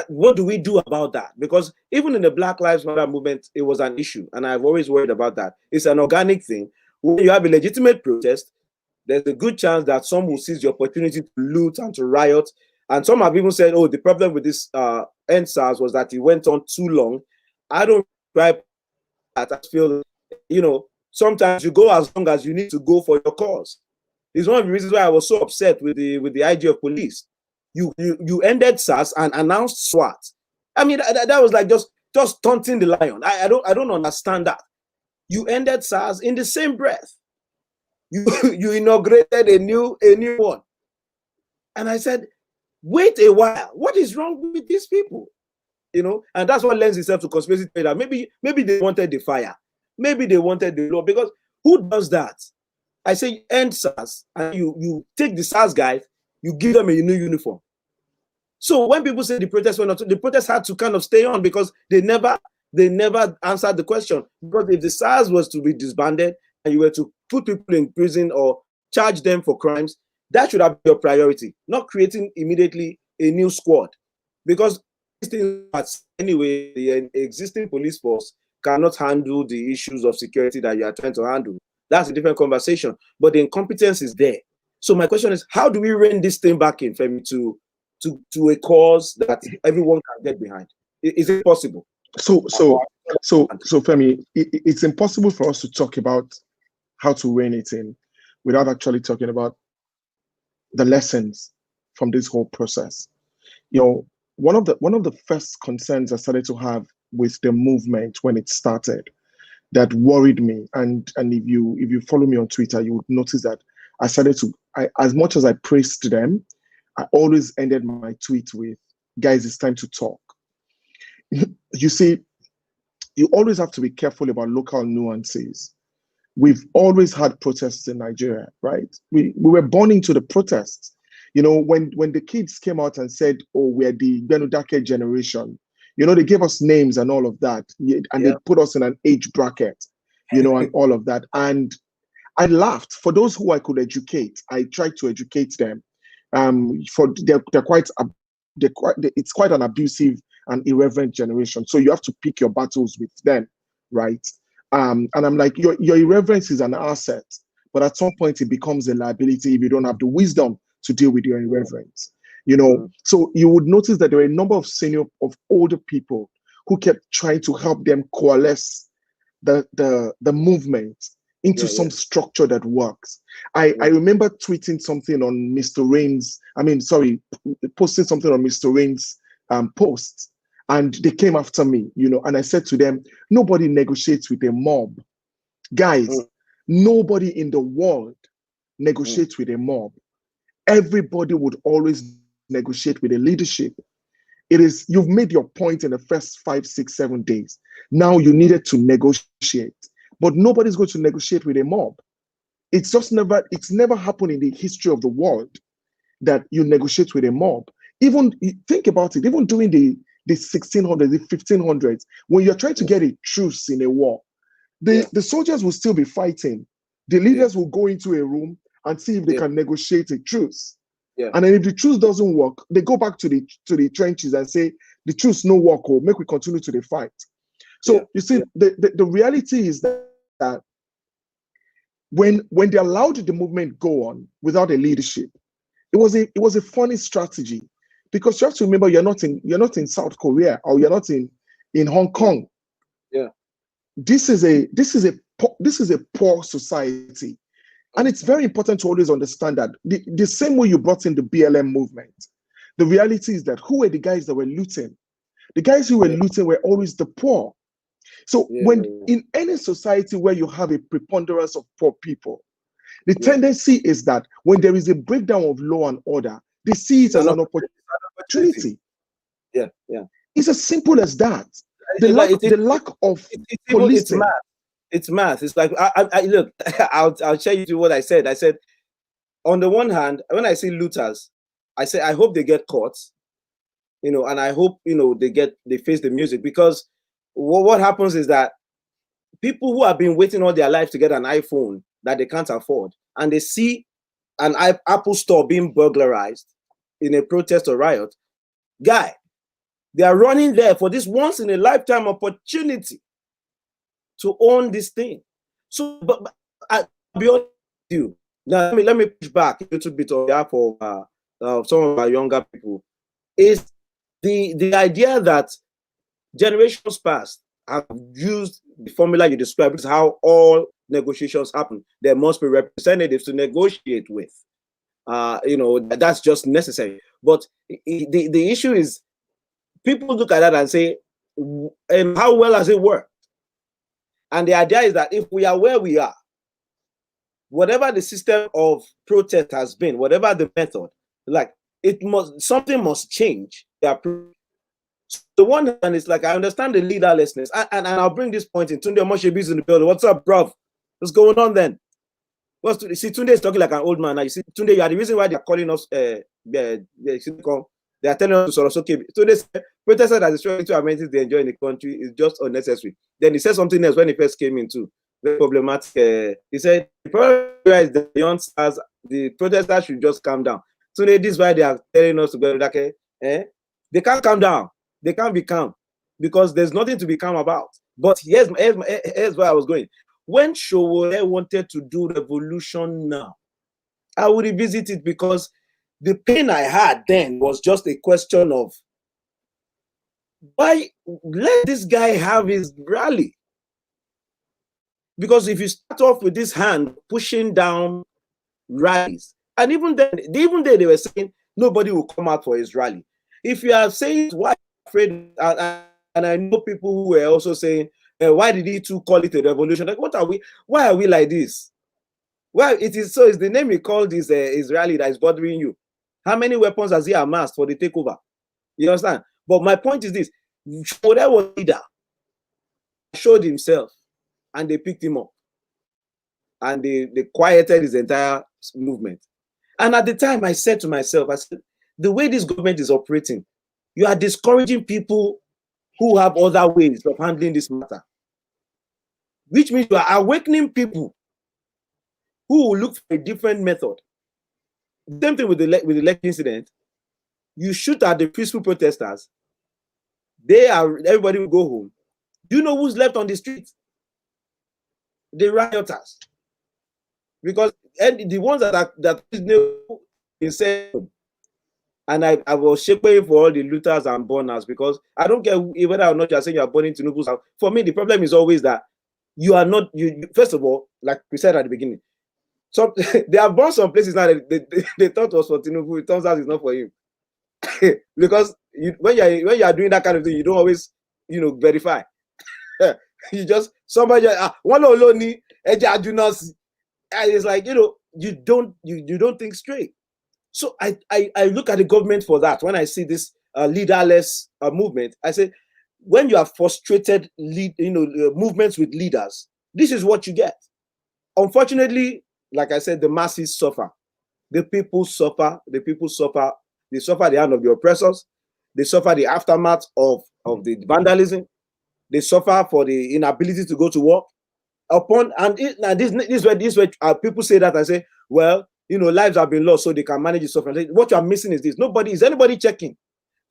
what do we do about that? Because even in the Black Lives Matter movement, it was an issue, and I've always worried about that. It's an organic thing. When you have a legitimate protest, there's a good chance that some will seize the opportunity to loot and to riot. And some have even said, oh, the problem with this end SARS was that it went on too long. I don't that. I feel, sometimes you go as long as you need to go for your cause. It's one of the reasons why I was so upset with the IG of police. You ended SARS and announced SWAT. I mean, that was like just taunting the lion. I don't understand that. You ended SARS in the same breath. You inaugurated a new one. And I said, wait a while. What is wrong with these people? And that's what lends itself to conspiracy theory. Maybe they wanted the fire. Maybe they wanted the law. Because who does that? I say end SARS, and you take the SARS guys, you give them a new uniform. So when people say the protest went on, the protest had to kind of stay on because they never answered the question. Because if the SARS was to be disbanded and you were to put people in prison or charge them for crimes, that should have been your priority, not creating immediately a new squad. Because anyway, the existing police force cannot handle the issues of security that you are trying to handle. That's a different conversation. But the incompetence is there. So my question is, how do we rein this thing back in, Femi, to a cause that everyone can get behind? Is it possible? So Femi, it's impossible for us to talk about how to rein it in without actually talking about the lessons from this whole process. One of the first concerns I started to have with the movement when it started that worried me, and if you follow me on Twitter, you would notice that I started to, as much as I praised them, I always ended my tweet with, guys, it's time to talk. You see, you always have to be careful about local nuances. We've always had protests in Nigeria, right? We were born into the protests. When the kids came out and said, oh, we're the Benudake generation, they gave us names and all of that. And they put us in an age bracket, and all of that. And I laughed. For those who I could educate, I tried to educate them. It's quite an abusive and irreverent generation. So you have to pick your battles with them, right? And I'm like, your irreverence is an asset, but at some point it becomes a liability if you don't have the wisdom to deal with your irreverence. So you would notice that there were a number of older people who kept trying to help them coalesce the movement into some structure that works. I remember tweeting something on Mr. posting something on Mr. Rain's post, and they came after me, and I said to them, nobody negotiates with a mob. Guys, nobody in the world negotiates with a mob. Everybody would always negotiate with a leadership. You've made your point in the first 5, 6, 7 days. Now you needed to negotiate, but nobody's going to negotiate with a mob. It's never happened in the history of the world that you negotiate with a mob. Even think about it, even during the 1600s, the 1500s, when you're trying to get a truce in a war, the soldiers will still be fighting. The leaders will go into a room and see if they can negotiate a truce. And then if the truce doesn't work, they go back to the trenches and say, the truce no work, or make we continue to the fight. So you see, the reality is that when they allowed the movement go on without a leadership, it was a funny strategy, because you have to remember you're not in South Korea, or you're not in Hong Kong. This is a poor society. And it's very important to always understand that the same way you brought in the BLM movement, the reality is that who were the guys that were looting? The guys who were looting were always the poor. So when in any society where you have a preponderance of poor people, the tendency is that when there is a breakdown of law and order, they see it as an opportunity. It's as simple as that. The lack of policing. It's math. It's like I look. I'll share you what I said. I said, on the one hand, when I see looters, I say I hope they get caught, and I hope they face the music, because what happens is that people who have been waiting all their life to get an iPhone that they can't afford, and they see an Apple store being burglarized in a protest or riot, guy, they are running there for this once in a lifetime opportunity to own this thing. So, but I'll be honest with you. Now, let me push back a little bit on behalf of some of our younger people. Is the idea that generations past have used the formula you described, is how all negotiations happen. There must be representatives to negotiate with. That's just necessary. But the issue is, people look at that and say, and how well has it worked? And the idea is that if we are where we are, whatever the system of protest has been, whatever the method, something must change. The one hand is like, I understand the leaderlessness, and I'll bring this point in. Tunde Moshebi's in the building. What's up, bro? What's going on then? See, Tunde is talking like an old man. Now you see, Tunde, you are the reason why they're calling us. They are telling us to sort of okay. So this protester that is trying to amenities they enjoy in the country is just unnecessary. Then he said something else when he first came in too. Very problematic. He said the problem is the youngsters, the protesters should just calm down. So this is why they are telling us to go like, they can't calm down. They can't be calm because there's nothing to be calm about. But here's where I was going. When Showore wanted to do revolution now, I would revisit it, because the pain I had then was just a question of, why let this guy have his rally? Because if you start off with this hand pushing down rallies, and even then they were saying nobody will come out for his rally. If you are saying why afraid, and I know people who were also saying, why did he too call it a revolution? Like, what are we? Why are we like this? Well, it's the name he called his rally that is bothering you. How many weapons has he amassed for the takeover? You understand? But my point is this: whatever was leader showed himself, and they picked him up, and they quieted his entire movement. And at the time, I said to myself, I said, the way this government is operating, you are discouraging people who have other ways of handling this matter, which means you are awakening people who will look for a different method. Same thing with the election incident. You shoot at the peaceful protesters, everybody will go home. Do you know who's left on the street? The rioters. Because the ones that said, and I was shaking for all the looters and burners, because I don't care whether or not you're saying you're burning Tinubu's house. For me, the problem is always that you are not, first of all, like we said at the beginning, so they have bought some places now that they thought was for Tinubu. It turns out it's not for him. Because when you are doing that kind of thing, you don't always, verify. You just, somebody one alone, and it's like, you don't think straight. So I look at the government for that. When I see this leaderless movement, I say, when you have frustrated movements with leaders, this is what you get. Unfortunately, like I said, the masses suffer. The people suffer. The people suffer. They suffer the hand of the oppressors. They suffer the aftermath of the vandalism. They suffer for the inability to go to work. This way, people say that and say, well, lives have been lost, so they can manage the suffering. What you are missing is this: is anybody checking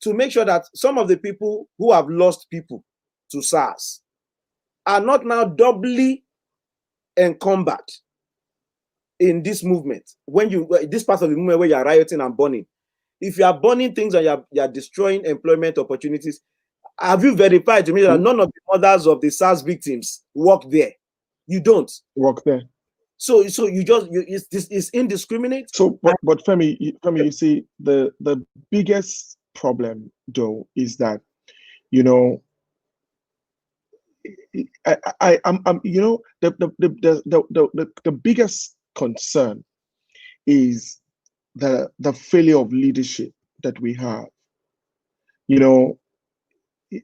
to make sure that some of the people who have lost people to SARS are not now doubly encumbered in this movement? This part of the movement where you are rioting and burning, if you are burning things and you are destroying employment opportunities, have you verified to me that none of the mothers of the SARS victims work there? You don't work there. So it's indiscriminate. So, but Femi, you see, the biggest problem though is that, I'm the biggest concern is the failure of leadership that we have,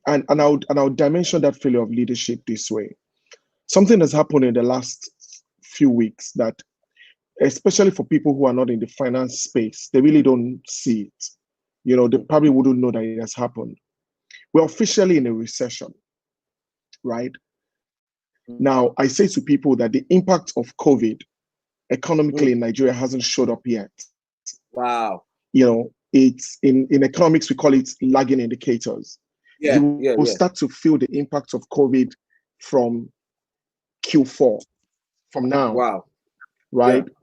and I'll dimension that failure of leadership this way. Something has happened in the last few weeks that, especially for people who are not in the finance space, they really don't see it. They probably wouldn't know that it has happened. We're officially in a recession, right? Now, I say to people that the impact of COVID economically in Nigeria hasn't showed up yet. Wow. It's in economics, we call it lagging indicators. You will start to feel the impact of COVID from Q4, from now. Wow. Right? Yeah.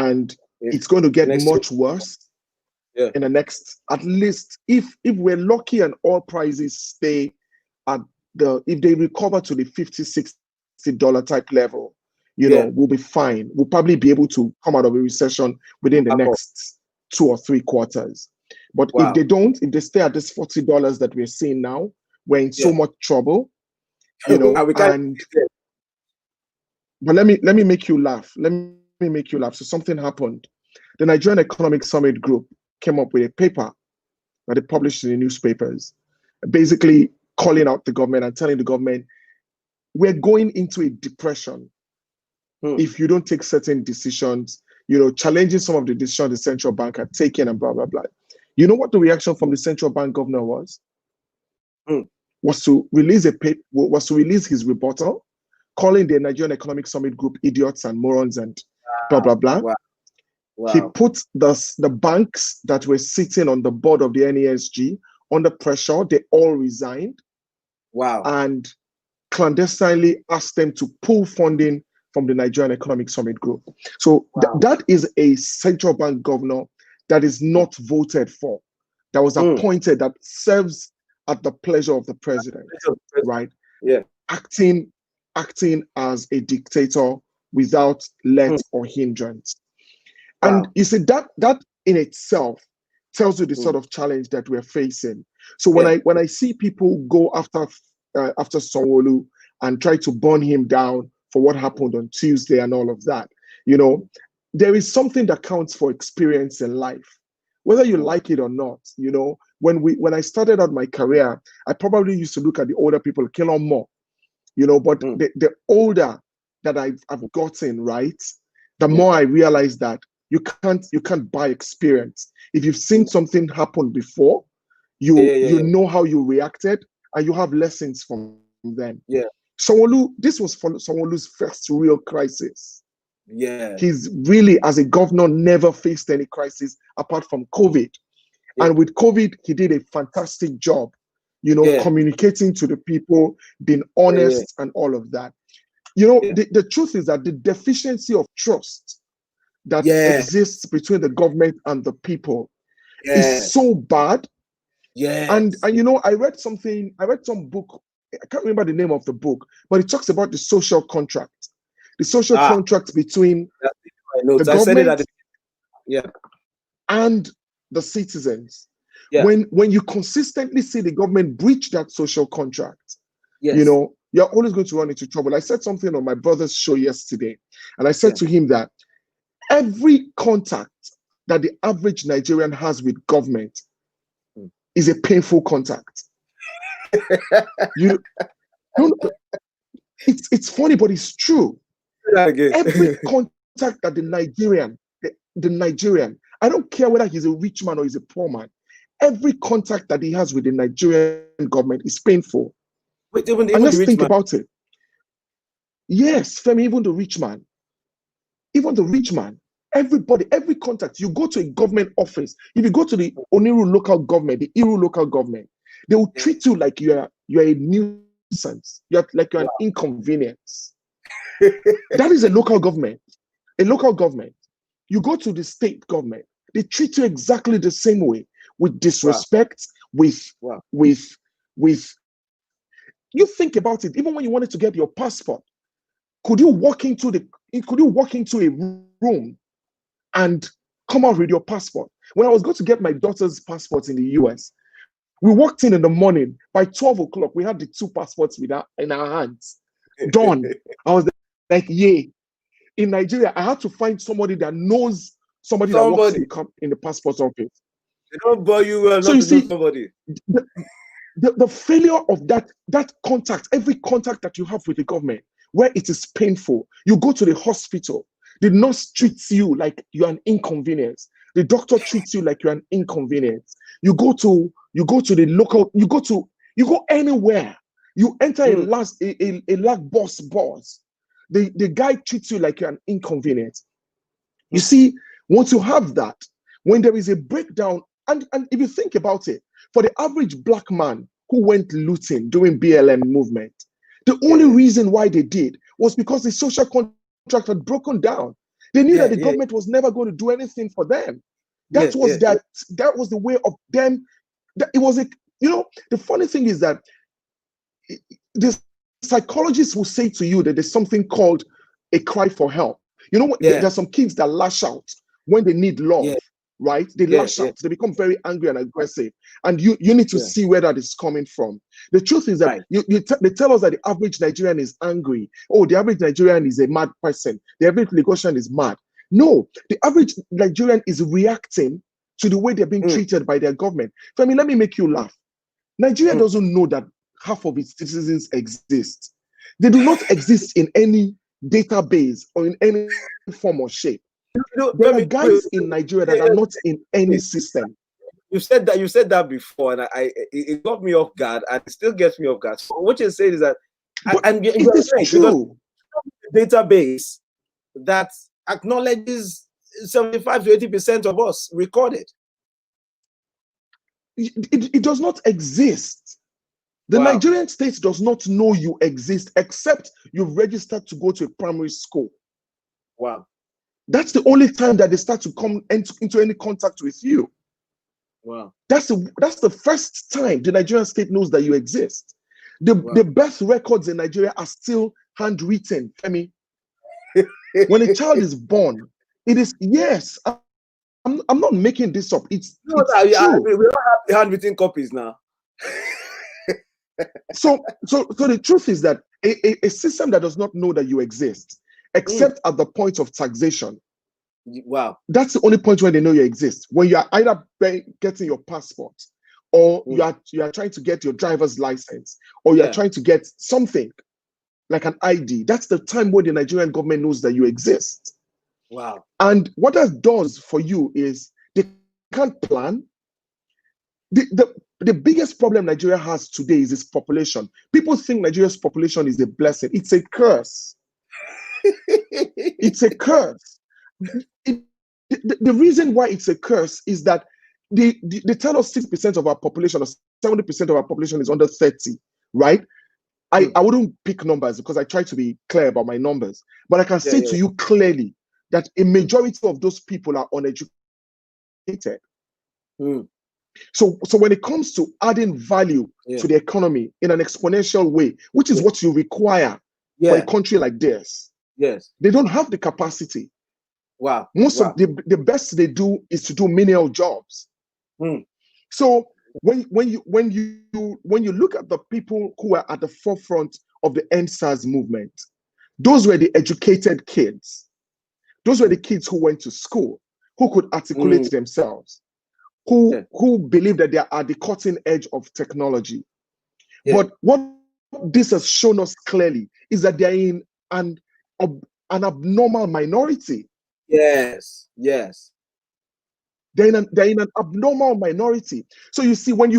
And it's going to get much worse in the next, at least if we're lucky and oil prices stay at if they recover to the $50-$60 type level, we'll be fine. We'll probably be able to come out of a recession within the next 2 or 3 quarters. But if they don't, if they stay at this $40 that we're seeing now, we're in so much trouble. But let me make you laugh. Let me make you laugh. So something happened. The Nigerian Economic Summit Group came up with a paper that they published in the newspapers, basically calling out the government and telling the government, we're going into a depression if you don't take certain decisions, challenging some of the decisions the central bank had taken and blah, blah, blah. You know what the reaction from the central bank governor was? Was to release his rebuttal, calling the Nigerian Economic Summit Group idiots and morons and blah, blah, blah. Wow. He put the banks that were sitting on the board of the NESG under pressure. They all resigned. Wow. And clandestinely asked them to pull funding from the Nigerian Economic Summit Group. So that is a central bank governor that is not voted for, that was appointed, that serves at the pleasure of the president, right? Yeah. Acting as a dictator without let or hindrance. And you see, that in itself tells you the sort of challenge that we're facing. So when I see people go after Sanwo-Olu and try to burn him down for what happened on Tuesday and all of that, there is something that counts for experience in life, whether you like it or not. When I started out my career, I probably used to look at the older people, kill on more, but the older that I've gotten, right, the more I realize that you can't buy experience. If you've seen something happen before, you know how you reacted, and you have lessons from them. Yeah. This was Sanwo-Olu's first real crisis. Yeah. He's really, as a governor, never faced any crisis apart from COVID. Yeah. And with COVID, he did a fantastic job, communicating to the people, being honest and all of that. The truth is that the deficiency of trust that exists between the government and the people is so bad. Yeah. And I read some book I can't remember the name of the book, but it talks about the social contract. The social contract between the government and the citizens. Yeah. When you consistently see the government breach that social contract, Yes. you know, you're always going to run into trouble. I said something on my brother's show yesterday, and I said to him that every contact that the average Nigerian has with government is a painful contact. It's funny, but it's true. Every contact that the Nigerian, I don't care whether he's a rich man or he's a poor man, every contact that he has with the Nigerian government is painful. Wait, even and let's think man. about it. Yes, Femi, even the rich man. Even the rich man. Everybody, every contact, you go to a government office, if you go to the Oniru local government, the Iru local government, they will treat you like you're a nuisance. You're an inconvenience. That is a local government. A local government. You go to the state government, they treat you exactly the same way, with disrespect, with you think about it, even when you wanted to get your passport, could you walk into a room and come out with your passport? When I was going to get my daughter's passport in the US, we walked in the morning. By 12 o'clock, we had the two passports in our hands. Done. I was like, yay. In Nigeria, I had to find somebody that knows somebody that works in the passport office. They don't buy you well, so not you see, somebody. The failure of that contact, every contact that you have with the government, where it is painful, you go to the hospital, the nurse treats you like you're an inconvenience. The doctor treats you like you're an inconvenience. You go the local, you go anywhere. You enter a lag bus. The guy treats you like you're an inconvenience. You see, once you have that, when there is a breakdown, and if you think about it, for the average black man who went looting during BLM movement, the only reason why they did was because the social contract had broken down. They knew that the government was never going to do anything for them. That was the way of them. It was the funny thing is that the psychologists will say to you that there's something called a cry for help. You know what? There's some kids that lash out when they need love, right? They lash out. They become very angry and aggressive. And you need to see where that is coming from. The truth is that they tell us that the average Nigerian is angry. Oh, the average Nigerian is a mad person. The average Lagosian is mad. No, the average Nigerian is reacting to the way they're being treated by their government. Femi, let me make you laugh. Nigeria doesn't know that half of its citizens exist. They do not exist in any database or in any form or shape. There are guys in Nigeria that are not in any system. You said that before, and it got me off guard, and it still gets me off guard. So what you're saying is that, and it is true. Database that acknowledges 75 to 80% of us recorded. It does not exist. The Nigerian state does not know you exist except you've registered to go to a primary school. Wow. That's the only time that they start to come into any contact with you. Wow. That's the first time the Nigerian state knows that you exist. The birth records in Nigeria are still handwritten, Femi. When a child is born, it is, yes, I'm not making this up. It's true. We don't have the handwritten copies now. So the truth is that a system that does not know that you exist, except at the point of taxation. Wow. That's the only point where they know you exist. When you are either getting your passport, or you are trying to get your driver's license, or you are trying to get something like an ID. That's the time where the Nigerian government knows that you exist. Wow. And what that does for you is they can't plan. The biggest problem Nigeria has today is its population. People think Nigeria's population is a blessing. It's a curse. It's a curse. The reason why it's a curse is that they tell us 6% of our population or 70% of our population is under 30, right? I wouldn't pick numbers because I try to be clear about my numbers, but I can say to you clearly that a majority of those people are uneducated. So when it comes to adding value to the economy in an exponential way, which is what you require for a country like this, they don't have the capacity. Wow. Most of the best they do is to do menial jobs. So when you look at the people who are at the forefront of the NSAS movement, those were the educated kids. Those were the kids who went to school, who could articulate themselves, who believe that they are at the cutting edge of technology. But what this has shown us clearly is that they are in an abnormal minority. Yes. They're in an abnormal minority. So you see, I'm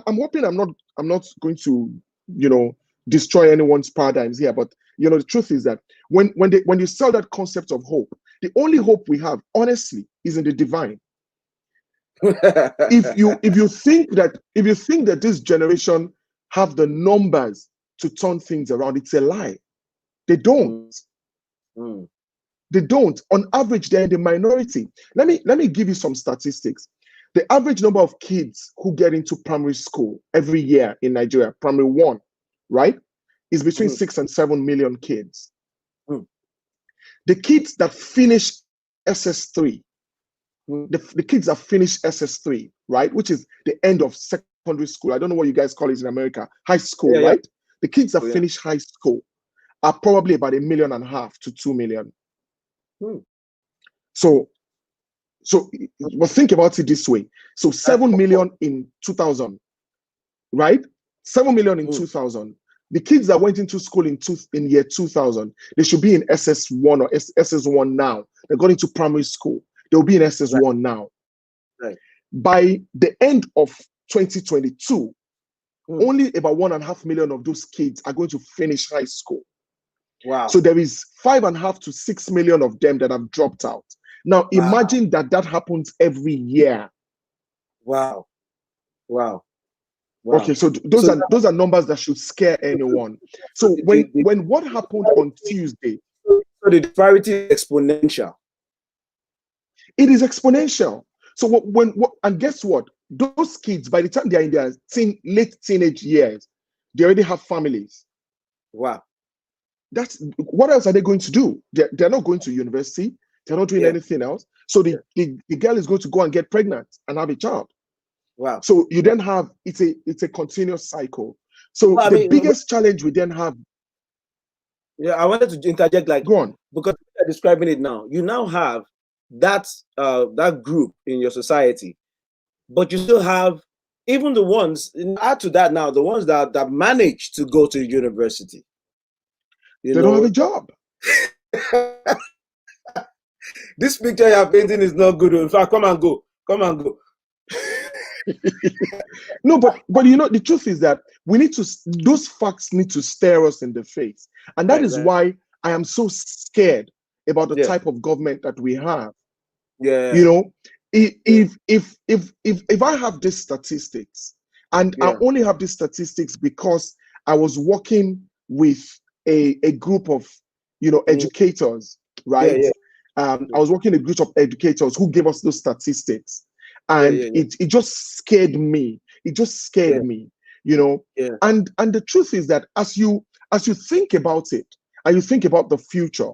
hoping I'm not going to, destroy anyone's paradigms here. But the truth is that when you sell that concept of hope, the only hope we have, honestly, is in the divine. if you think that this generation have the numbers to turn things around, it's a lie. They don't. They don't. On average, they're in the minority. Let me give you some statistics. The average number of kids who get into primary school every year in Nigeria, primary 1, right, is between 6 and 7 million kids. The kids that finish SS3, the kids that finish SS3, right, which is the end of secondary school. I don't know what you guys call it in America, high school, right? The kids that finish high school are probably about 1.5 million to 2 million. So think about it this way. So 7 million in 2000, right? 7 million in 2000. The kids that went into school in year 2000, they should be in SS1 or SS1 now. They're going into primary school. They'll be in SS1 now. Right. By the end of 2022, only about 1.5 million of those kids are going to finish high school. Wow. So there is 5.5 to 6 million of them that have dropped out. Now imagine that happens every year. Wow. Okay, so those are numbers that should scare anyone. So when what happened on Tuesday? So the disparity is exponential. It is exponential. So and guess what? Those kids, by the time they are in their late teenage years, they already have families. Wow. What else are they going to do? They're not going to university. They're not doing anything else. So the girl is going to go and get pregnant and have a child. Wow. So you then have it's a continuous cycle. So the biggest challenge we then have. Yeah, I wanted to interject, go on, because you're describing it now. You now have that group in your society, but you still have even the ones, add to that now, the ones that manage to go to university. They don't have a job. This picture you're painting is not good. In fact, come and go. No, but the truth is that those facts need to stare us in the face. And that is why I am so scared about the type of government that we have. Yeah. If I have these statistics, and I only have these statistics because I was working with a group of educators, right? I was working with a group of educators who gave us those statistics, and it just scared me. It just scared me, And the truth is that as you think about it, and you think about the future,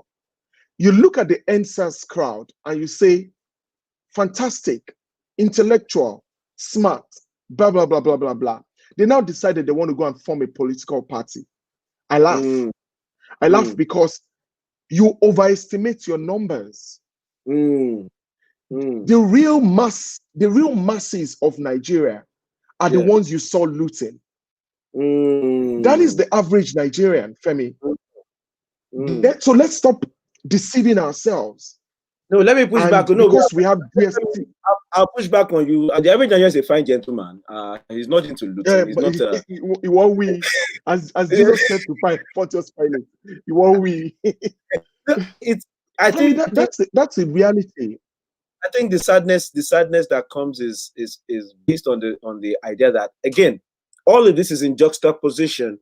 you look at the NSAS crowd and you say, fantastic, intellectual, smart, blah blah blah blah blah blah. They now decided they want to go and form a political party. I laugh. I laugh because you overestimate your numbers. The real masses of Nigeria are the ones you saw looting. That is the average Nigerian, Femi. So let's stop deceiving ourselves. No, let me push back. No, because we have DST. I'll push back on you. The average Nigerian is a fine gentleman. He's not into looting. He's not. You want we, as Jesus said to Pontius Pilate, you want we. I think that's a reality. I think the sadness that comes is based on the idea that, again, all of this is in juxtaposition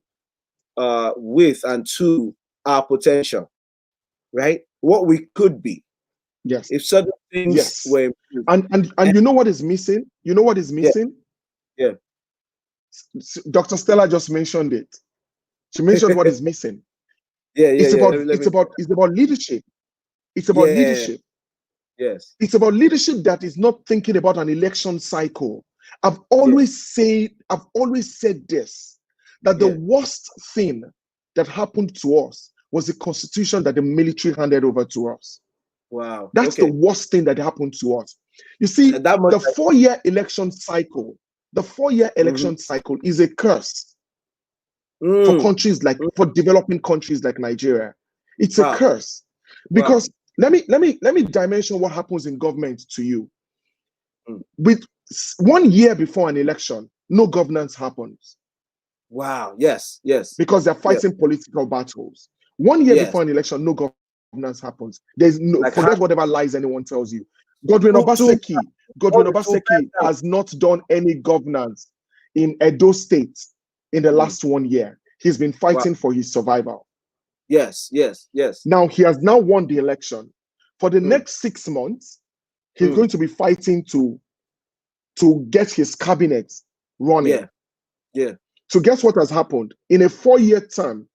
with and to our potential, right? What we could be. Yes. if certain things Yes. were improved. And you know what is missing? You know what is missing? Yeah. Dr. Stella just mentioned it. She mentioned what is missing. Yeah. It's about Let me, it's about leadership. It's about yeah. leadership. Yes. It's about leadership that is not thinking about an election cycle. I've always said this, that the worst thing that happened to us was the constitution that the military handed over to us. Wow. That's the worst thing that happened to us. You see, that much the 4-year election cycle, cycle is a curse for countries like, for developing countries like Nigeria. It's a curse. Because let me dimension what happens in government to you. With 1 year before an election, no governance happens. Wow. Yes. Yes. Because they're fighting political battles. 1 year Yes. before an election, no governance happens. There's no, Like forget whatever lies anyone tells you. Godwin Obaseki has not done any governance in Edo State in the last 1 year. He's been fighting for his survival. Yes. Now he has now won the election. For the next 6 months, he's going to be fighting to get his cabinet running. Yeah. So guess what has happened? In a 4-year term,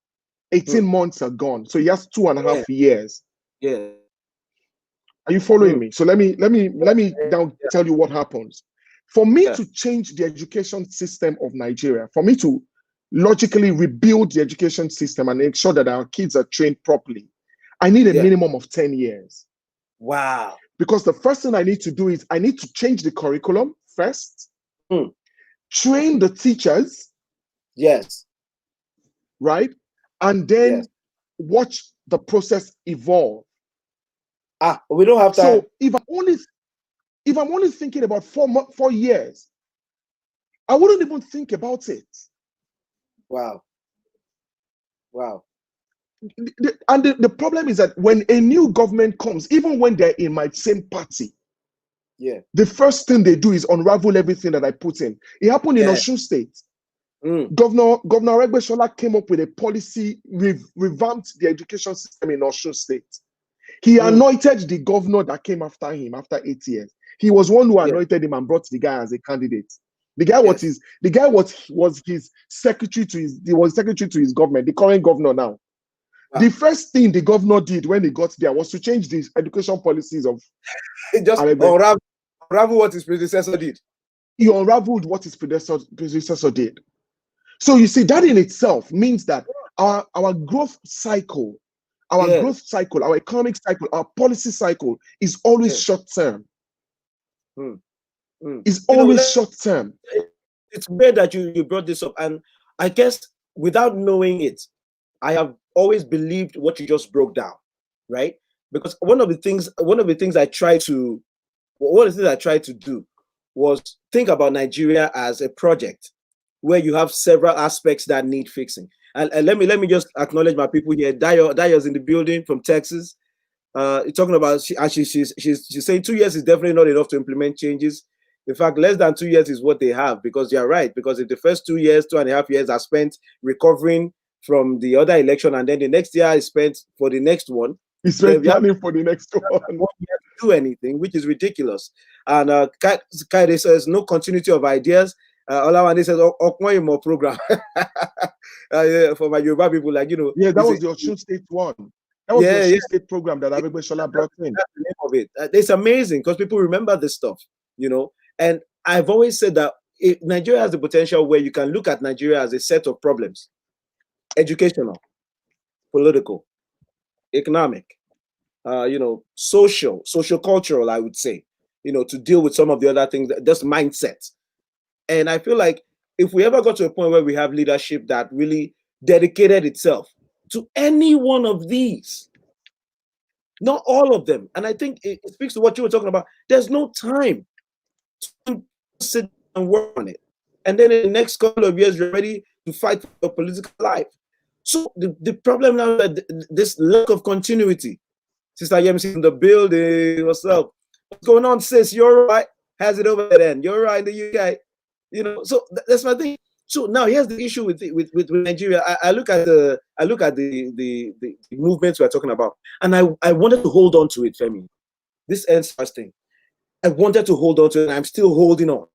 18 months are gone. So he has 2.5 years. Yeah. Are you following me? So let me now tell you what happens. For me to change the education system of Nigeria, for me to logically rebuild the education system and make sure that our kids are trained properly, I need a minimum of 10 years. Wow. Because the first thing I need to do is I need to change the curriculum first, train the teachers. Yes. Right? And then watch the process evolve. We don't have time. So if I'm only thinking about 4 years, I wouldn't even think about it. Wow. And the problem is that when a new government comes, even when they're in my same party, the first thing they do is unravel everything that I put in. It happened in Osun State. Governor Aregbesola came up with a policy, revamped the education system in Osun State. He anointed the governor that came after him after 8 years. He was one who anointed him and brought the guy as a candidate. The guy was his secretary to his government, the current governor now. Wow. The first thing the governor did when he got there was to change the education policies of just unravel what his predecessor did. He unraveled what his predecessor did. So you see, that in itself means that our growth cycle, our economic cycle, our policy cycle is always short term. It's always short term. It's weird that you brought this up, and I guess without knowing it, I have always believed what you just broke down, right? Because one of the things I tried to do was think about Nigeria as a project where you have several aspects that need fixing. And let me just acknowledge my people here. Dayo's in the building from Texas. Talking about she's saying 2 years is definitely not enough to implement changes. In fact, less than 2 years is what they have, because you're right. Because if the first 2 years, 2.5 years are spent recovering from the other election, and then the next year is spent for the next one, he's planning for the next one. Do anything, which is ridiculous. And Kaide says no continuity of ideas. Olawande says more program. For my Yoruba people, like, yeah, that was the Osun State one. That was the Osun State program that Aregbesola brought in. That's the name of it. It's amazing because people remember this stuff, And I've always said that Nigeria has the potential where you can look at Nigeria as a set of problems: educational, political, economic, social, cultural, I would say, to deal with some of the other things, just mindset. And I feel like if we ever got to a point where we have leadership that really dedicated itself to any one of these, not all of them, and I think it speaks to what you were talking about, there's no time to sit and work on it. And then in the next couple of years, you're ready to fight for your political life. So the problem now is that this lack of continuity. Sister Yemisi in the building, what's up? What's going on, sis? You're right. How's it over there? You're right in the UK. So that's my thing. So now here's the issue with Nigeria. I look at the movements we're talking about, and I wanted to hold on to it, Femi, this NSAS thing. I wanted to hold on to it, and I'm still holding on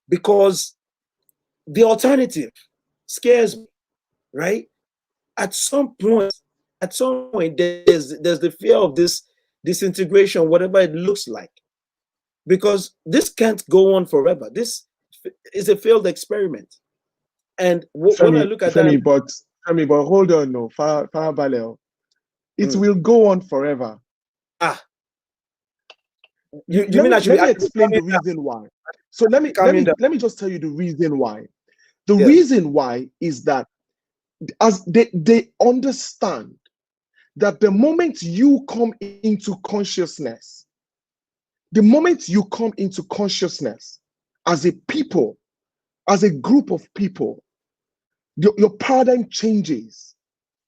because the alternative scares me, right? At some point, there's the fear of this disintegration, whatever it looks like, because this can't go on forever. This is a failed experiment. And when I look at that, Femi, but hold on, no, Farabalẹ̀. It will go on forever. You mean let me explain the reason why. So let me just tell you the reason why. The reason why is that as they understand that the moment you come into consciousness, as a people, as a group of people, your paradigm changes.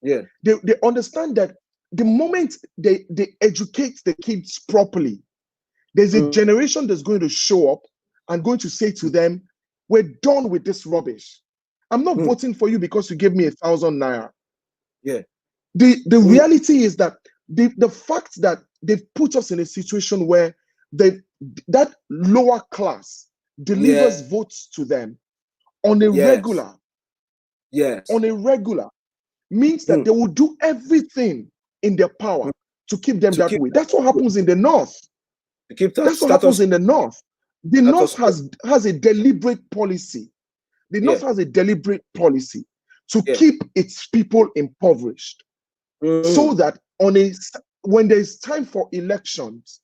Yeah. They understand that the moment they educate the kids properly, there's a generation that's going to show up and going to say to them, we're done with this rubbish. I'm not voting for you because you gave me 1,000 naira. Yeah. The reality is that the fact that they've put us in a situation where that lower class delivers votes to them on a regular. Yes. On a regular means that they will do everything in their power to keep them that way. That's what happens in the North. That's what happens in the North. The North has a deliberate policy. The North has a deliberate policy to keep its people impoverished, so that when there's time for elections,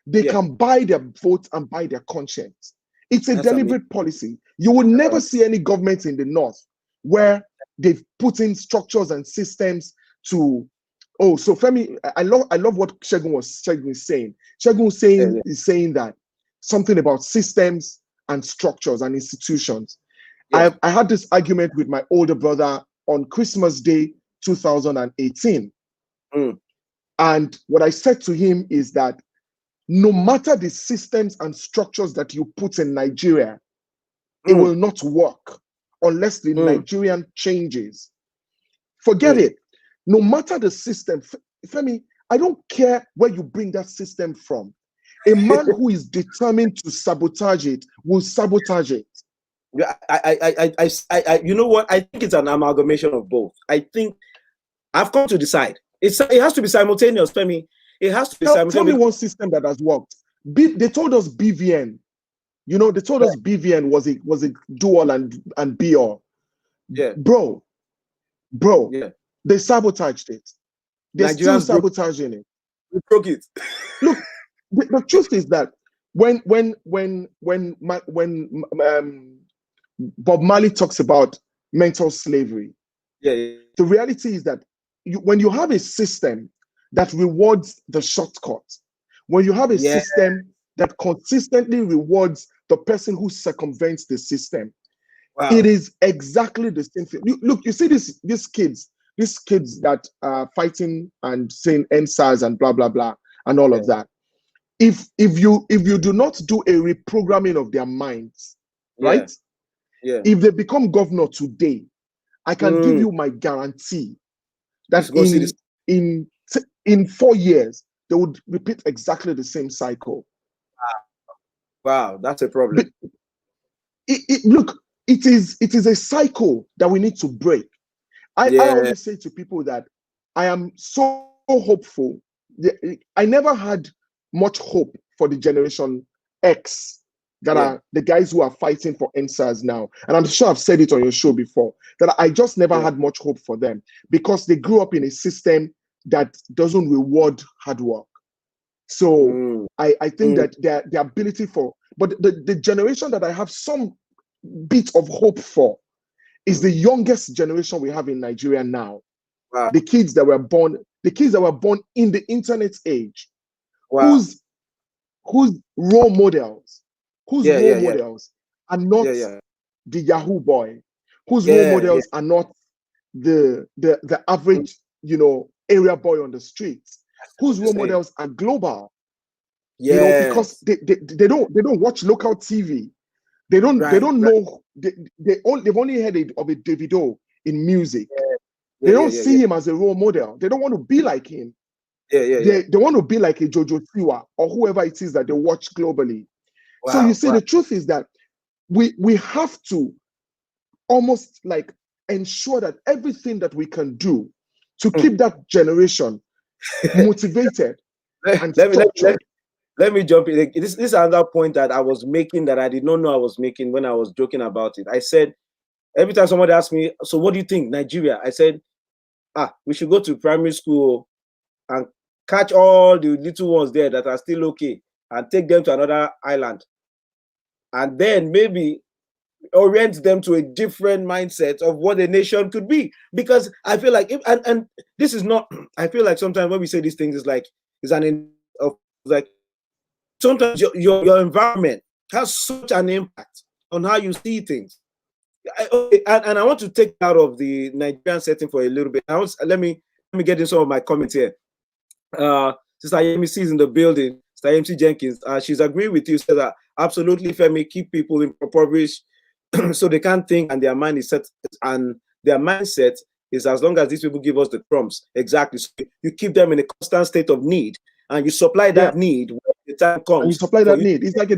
they can buy their vote and buy their conscience. It's a deliberate policy. You will never see any government in the North where they've put in structures and systems to. Oh, so Femi, I love what Segun was saying. Segun is saying that something about systems and structures and institutions. I had this argument with my older brother on Christmas Day 2018. And what I said to him is that no matter the systems and structures that you put in Nigeria, it will not work unless the Nigerian changes. Forget it. No matter the system, Femi, I don't care where you bring that system from. A man who is determined to sabotage it will sabotage it. I you know what? I think it's an amalgamation of both. I think I've come to decide. It has to be simultaneous, Femi. It has to be simultaneous. Tell me one system that has worked. They told us BVN. You know, they told us BVN was a dual and be all. Yeah. Bro. Yeah. They sabotaged it. They're still sabotaging it. We broke it. Look, the truth is that when Bob Marley talks about mental slavery, the reality is that when you have a system that rewards the shortcut, when you have a system that consistently rewards the person who circumvents the system, it is exactly the same thing. Look, you see these kids that are fighting and saying NSAS and blah blah blah and all of that. If you do not do a reprogramming of their minds, right? Yeah. If they become governor today, I can give you my guarantee that in 4 years they would repeat exactly the same cycle. Wow, that's a problem. Look, it is a cycle that we need to break. I always say to people that I am so hopeful. I never had much hope for the Generation X that are the guys who are fighting for NSAS now. And I'm sure I've said it on your show before, that I just never had much hope for them because they grew up in a system that doesn't reward hard work. So I think that their ability but the generation that I have some bit of hope for is the youngest generation we have in Nigeria now. Wow. The kids that were born in the internet age, whose role models, are not the Yahoo boy, whose role models are not the average, area boy on the streets, whose role models are global. Because they don't watch local TV. They don't know. They've only heard of a Davido in music. They don't see him as a role model. They don't want to be like him. They want to be like a Jojo Siwa or whoever it is that they watch globally. Wow, so you see, the truth is that we have to almost like ensure that everything that we can do to keep that generation motivated and structured. Let me jump in. This is another point that I was making that I did not know I was making when I was joking about it. I said, every time somebody asks me, so what do you think, Nigeria? I said, we should go to primary school and catch all the little ones there that are still okay and take them to another island. And then maybe orient them to a different mindset of what a nation could be. Because I feel like, and this is not, I feel like sometimes when we say these things, it's like, sometimes your environment has such an impact on how you see things. And I want to take out of the Nigerian setting for a little bit. Let me get in some of my comments here. Sister MC is in the building. Sister MC Jenkins, she's agreeing with you. Says that absolutely, Femi, keep people impoverished so they can't think, and their mind is set, and their mindset is as long as these people give us the crumbs. Exactly. So you keep them in a constant state of need, and you supply that need when the time comes. And you supply that need. It's like a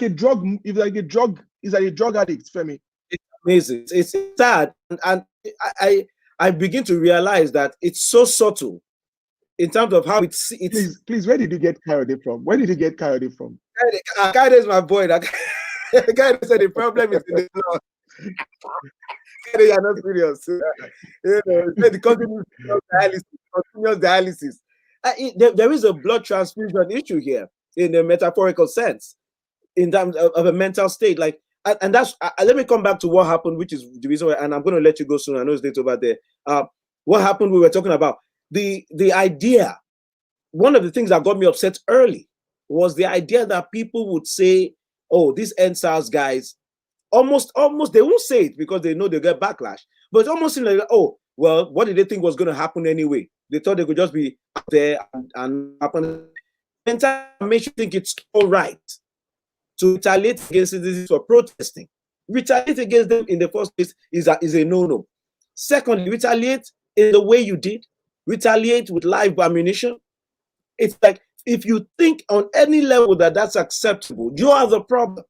drug. It's like a drug addict, Femi. It's amazing. It's sad, and I begin to realize that it's so subtle in terms of how it's. Please, where did you get Coyote from? Where did you get Coyote from? Coyote is my boy. The guy said the problem is in the law. You are not serious. The continuous dialysis. There is a blood transfusion issue here in a metaphorical sense, in terms of a mental state. Like, and that's. Let me come back to what happened, which is the reason why. And I'm going to let you go soon. I know it's late over there. What happened? We were talking about the idea. One of the things that got me upset early was the idea that people would say, "Oh, these NSAS guys." Almost, they won't say it because they know they get backlash. But it's almost like, oh, well, what did they think was going to happen anyway? They thought they could just be up there and happen. Mental makes you think it's all right to retaliate against citizens for protesting. Retaliate against them in the first place is a no-no. Secondly, retaliate in the way you did. Retaliate with live ammunition. It's like, if you think on any level that that's acceptable, you are the problem.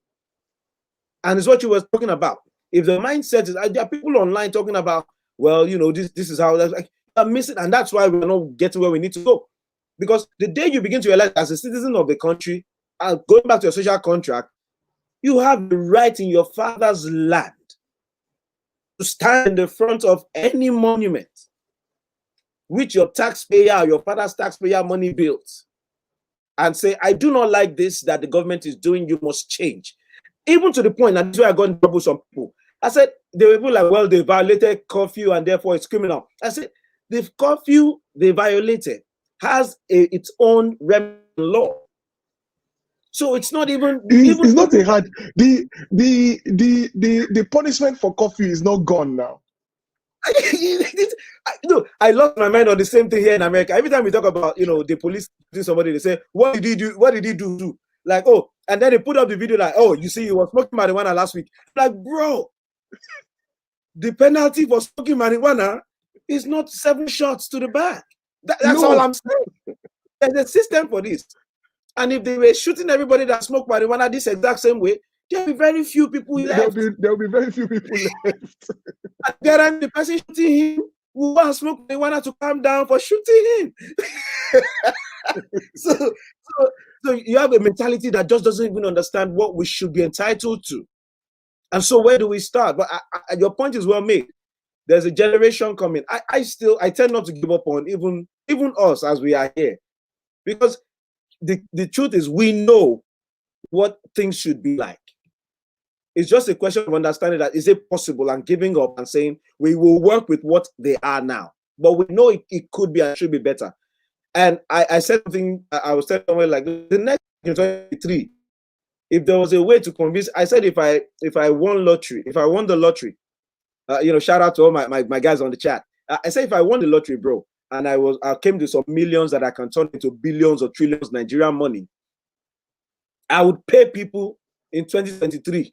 And it's what you were talking about. If the mindset is, there are people online talking about, well, this is how that's like, I'm missing, and that's why we're not getting where we need to go. Because the day you begin to realize, as a citizen of the country, going back to your social contract, you have the right in your father's land to stand in the front of any monument which your taxpayer, your father's taxpayer money built, and say, I do not like this that the government is doing, you must change. Even to the point, and that's why I got in trouble with some people. I said, they were people like, well, they violated curfew and therefore it's criminal. I said, the curfew they violated has its own remedy law. So it's not even. It's not a hard. The punishment for curfew is not gone now. I lost my mind on the same thing here in America. Every time we talk about, the police doing somebody, they say, what did he do? What did he do? Like, oh, and then they put up the video like, oh, you see, he was smoking marijuana last week. Like, bro, the penalty for smoking marijuana is not 7 shots to the back. That's all I'm saying. There's a system for this. And if they were shooting everybody that smoked marijuana this exact same way, there'll be very few people left. There'll be very few people left. And the person shooting him will want to smoke marijuana to calm down for shooting him. So you have a mentality that just doesn't even understand what we should be entitled to. And so where do we start? But your point is well made. There's a generation coming. I tend not to give up on even us as we are here. Because the truth is, we know what things should be like. It's just a question of understanding that is it possible, and giving up and saying we will work with what they are now. But we know it could be and should be better. And I said something, I was saying somewhere like the next 23, if there was a way to convince, I said if I won the lottery, shout out to all my guys on the chat. I said if I won the lottery, bro, and I came to some millions that I can turn into billions or trillions Nigerian money, I would pay people in 2023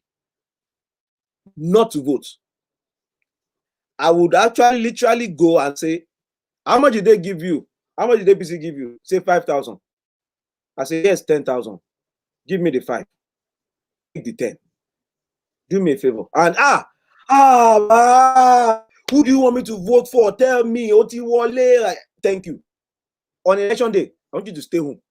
not to vote. I would actually literally go and say, how much did they give you? How much did APC give you? Say 5,000. I say, yes, 10,000. Give me the 5. Take the 10. Do me a favor. And who do you want me to vote for? Tell me. Oti Wale. Like, thank you. On election day, I want you to stay home.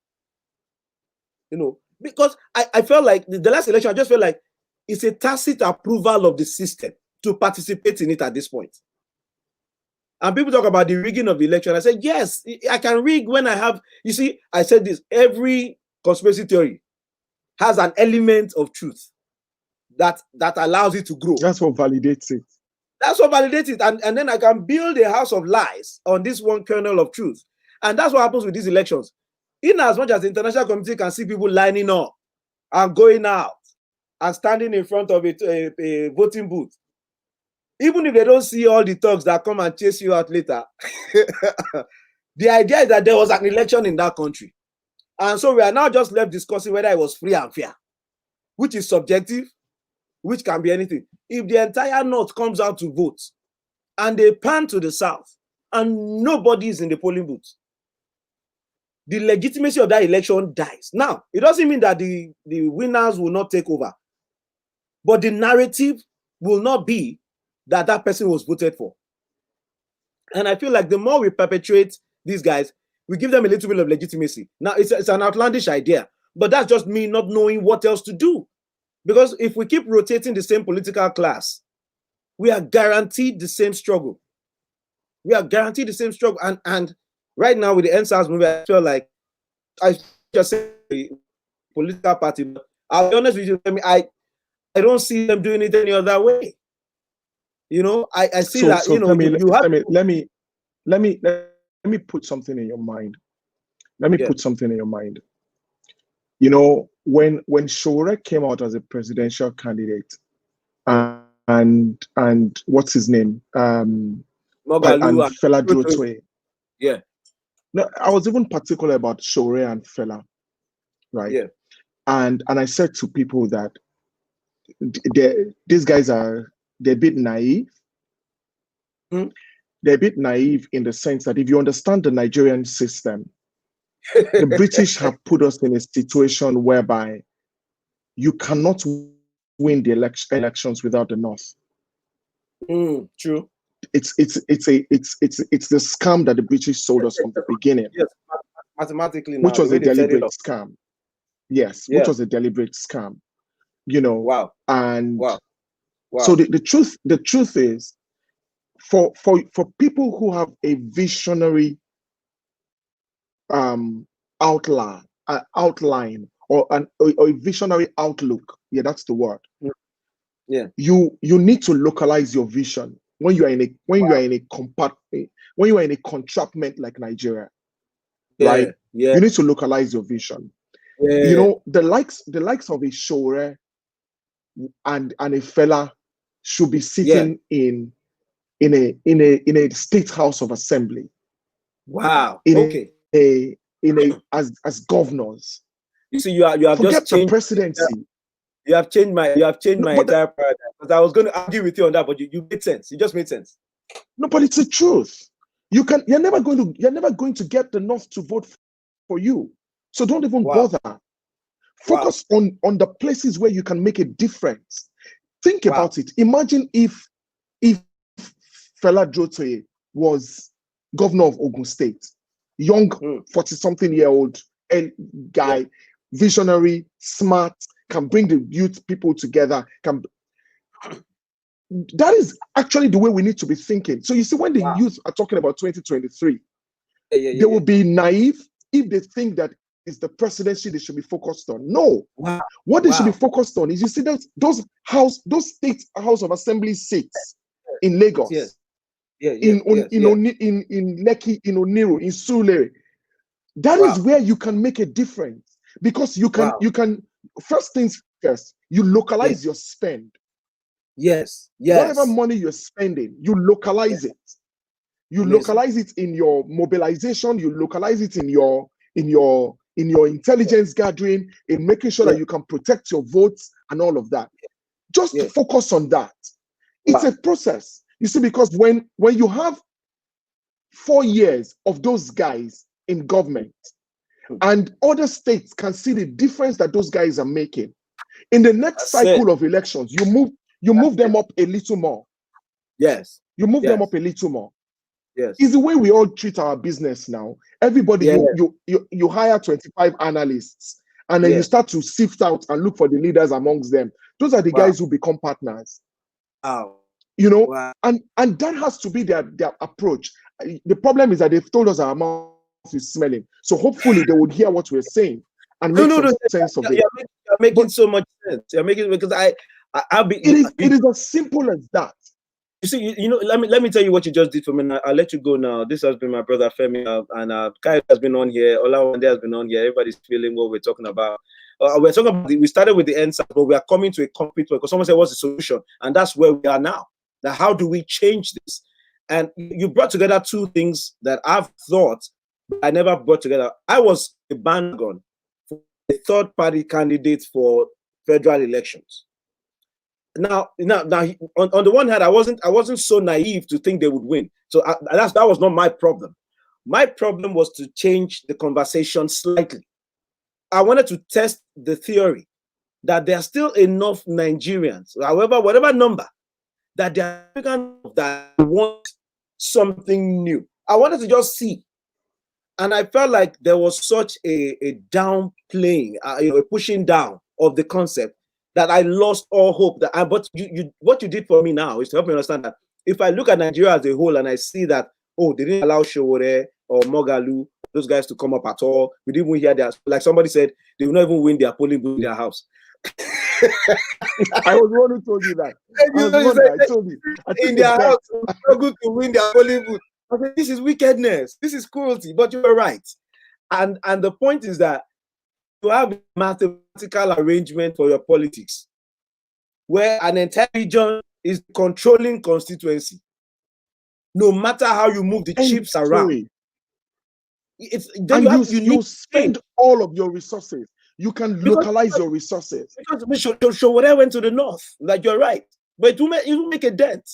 You know, because I felt like the last election, I just felt like it's a tacit approval of the system to participate in it at this point. And people talk about the rigging of the election. I said, yes, I can rig when I have, you see, I said this, every conspiracy theory has an element of truth that allows it to grow. That's what validates it. That's what validates it. And then I can build a house of lies on this one kernel of truth. And that's what happens with these elections. In as much as the international community can see people lining up and going out and standing in front of a voting booth, even if they don't see all the thugs that come and chase you out later, the idea is that there was an election in that country. And so we are now just left discussing whether it was free and fair, which is subjective, which can be anything. If the entire North comes out to vote and they pan to the South and nobody is in the polling booth, the legitimacy of that election dies. Now, it doesn't mean that the winners will not take over, but the narrative will not be that that person was voted for. And I feel like the more we perpetuate these guys, we give them a little bit of legitimacy. Now, it's an outlandish idea, but that's just me not knowing what else to do. Because if we keep rotating the same political class, we are guaranteed the same struggle. We are guaranteed the same struggle. And right now with the NSAS movie, I feel like I just say political party, but I'll be honest with you, I don't see them doing it any other way. You know, I see that, so you know, let me put something in your mind. Let me put something in your mind. You know, when Shore came out as a presidential candidate, and what's his name? And Fela Duotwe. Yeah. No, I was even particular about Shore and Fela, right? Yeah. And I said to people that these guys they're a bit naive. They're a bit naive in the sense that if you understand the Nigerian system, the British have put us in a situation whereby you cannot win the elections without the North. True. It's the scam that the British sold us from the beginning. Yes, mathematically, which was a deliberate scam. Yes, which was a deliberate scam. You know. Wow. And so the truth is, for people who have a visionary outline or a visionary outlook, that's the word. You need to localize your vision when you are in a contraptment like Nigeria, right? You need to localize your vision. You know, the likes of a Shore and a Fela should be sitting in a state house of assembly. Wow. As governors. You see, you have just changed the presidency. You have changed my entire paradigm. Because I was going to argue with you on that, but you made sense. You just made sense. No, but it's the truth. You're never going to get the North to vote for you. So don't even bother. Focus on the places where you can make a difference. Think about it. Imagine if Fela Duotwe was governor of Ogun State, young 40-something-year-old guy, visionary, smart, can bring the youth people together. That is actually the way we need to be thinking. So you see, when the youth are talking about 2023, they will be naive if they think that it's the presidency they should be focused on. No. What they should be focused on is, you see, those state house of assembly seats in Lagos, in Lekki, in Oniru, in Surulere. That is where you can make a difference, because you can first things first, you localize your spend. Yes. Whatever money you're spending, you localize it. You localize it in your mobilization. You localize it in your intelligence gathering, in making sure that you can protect your votes and all of that. Just focus on that. It's a process. You see, because when you have 4 years of those guys in government, and other states can see the difference that those guys are making. In the next cycle of elections, you move them up a little more. Yes. You move them up a little more. Yes. It's the way we all treat our business now. Everybody, you hire 25 analysts, and then you start to sift out and look for the leaders amongst them. Those are the guys who become partners. You know, and that has to be their approach. The problem is that they've told us our mouth is smelling. So hopefully they would hear what we're saying and make some sense of it. You're making so much sense. You're making, because I'll be. It is as simple as that. You see, you know, let me tell you what you just did for me. I'll let you go now. This has been my brother Femi, and Kai has been on here. Olawande has been on here. Everybody's feeling what we're talking about. We're talking about we started with the answer, but we are coming to a complete one, because someone said, "What's the solution?" And that's where we are now. Now, how do we change this? And you brought together two things that I've thought I never brought together. I was a bandwagon for a third-party candidate for federal elections. Now, on the one hand, I wasn't so naive to think they would win. So that was not my problem. My problem was to change the conversation slightly. I wanted to test the theory that there are still enough Nigerians, however, whatever number, that they are that want something new. I wanted to just see. And I felt like there was such a downplaying, a pushing down of the concept, that I lost all hope. But what you did for me now is to help me understand that if I look at Nigeria as a whole and I see that, oh, they didn't allow Showore or Mogalu, those guys, to come up at all. We didn't even hear their, like somebody said, they will not even win their polling booth in their house. I was the one who told you that. I told you. In their house, struggle to win their polling booth. I said, this is wickedness. This is cruelty. But you're right. And the point is that you have a mathematical arrangement for your politics, where an entire region is controlling constituency. No matter how you move the chips around, you spend all of your resources. You can localize your resources. Because whatever went to the north, like you're right, but it will make a dent.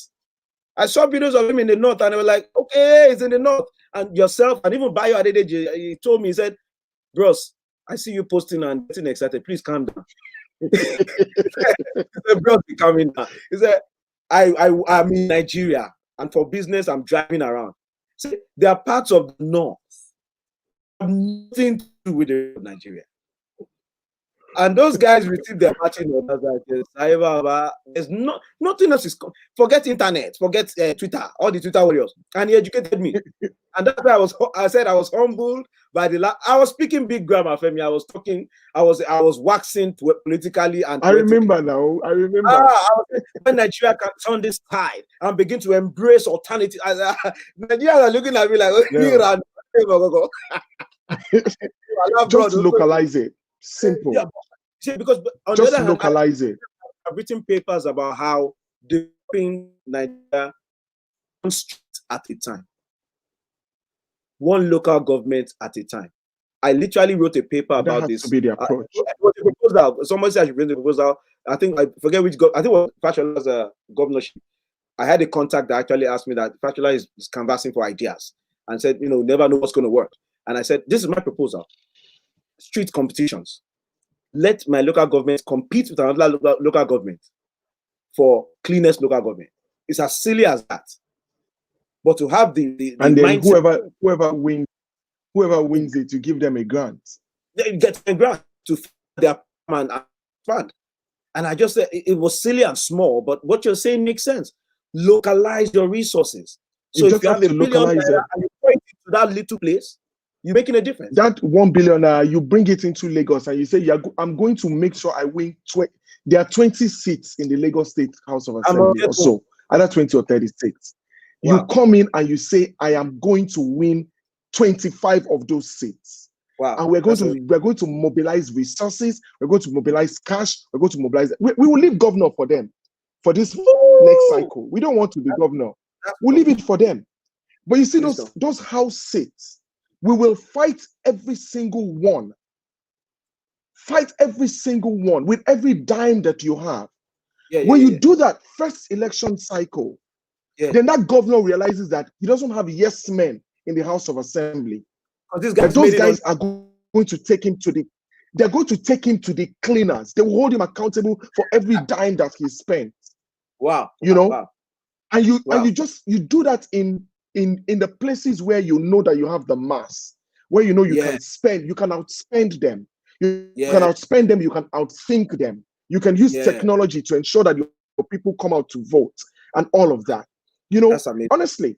I saw videos of him in the north, and they were like, okay, it's in the north. And yourself, and even Bayo Adedeji, he told me, he said, bros, I see you posting and getting excited. Please calm down. He said, bros, be calming down. He said, I'm in Nigeria, and for business, I'm driving around. See, there are parts of the north have nothing to do with Nigeria. And those guys receive their matching orders like this. There's nothing else is. Forget internet, forget Twitter, all the Twitter warriors. And he educated me. And that's why I said I was humbled by I was speaking big grammar, Femi. I was talking, I was waxing politically and I remember now. I remember. When Nigeria can turn this tide and begin to embrace alternative. Nigerians are looking at me like, just localize it. Simple. Yeah, because on just the other localize it. I've written papers about how developing Nigeria one street at a time, one local government at a time. I literally wrote a paper about this. To be the approach. Somebody said I should bring the proposal. I think I forget which. I think it was Fashola's governorship. I had a contact that actually asked me that Fashola is canvassing for ideas and said, never know what's going to work. And I said, this is my proposal. Street competitions. Let my local government compete with another local government for cleanest local government. It's as silly as that. But to have the and then mindset, whoever wins it, you give them a grant. They get a grant to their fund. And I just said it was silly and small, but what you're saying makes sense. Localize your resources. So if you have $1 billion and you point it to that little place, you're making a difference. That $1 billion, you bring it into Lagos and you say, I'm going to make sure I win 20. There are 20 seats in the Lagos State House of Assembly or so, either 20 or 30 seats. Wow. You come in and you say, I am going to win 25 of those seats. Wow. And we're going to mobilize resources. We're going to mobilize cash. We're going to mobilize. We will leave governor for them for this next cycle. We don't want to be governor. We'll leave it for them. But you see those house seats, we will fight every single one. Fight every single one with every dime that you have. When you do that first election cycle, then that governor realizes that he doesn't have yes men in the House of Assembly. These that guys those made it on. guys are going to take him to the, they're going to take him to the cleaners. They will hold him accountable for every dime that he spent. Wow. You know, Wow. and you Wow. you do that in the places where you know that you have the mass, where you know you can spend, you can outspend them. You can outspend them, you can outthink them. You can use technology to ensure that your people come out to vote and all of that. You know, That's amazing. honestly.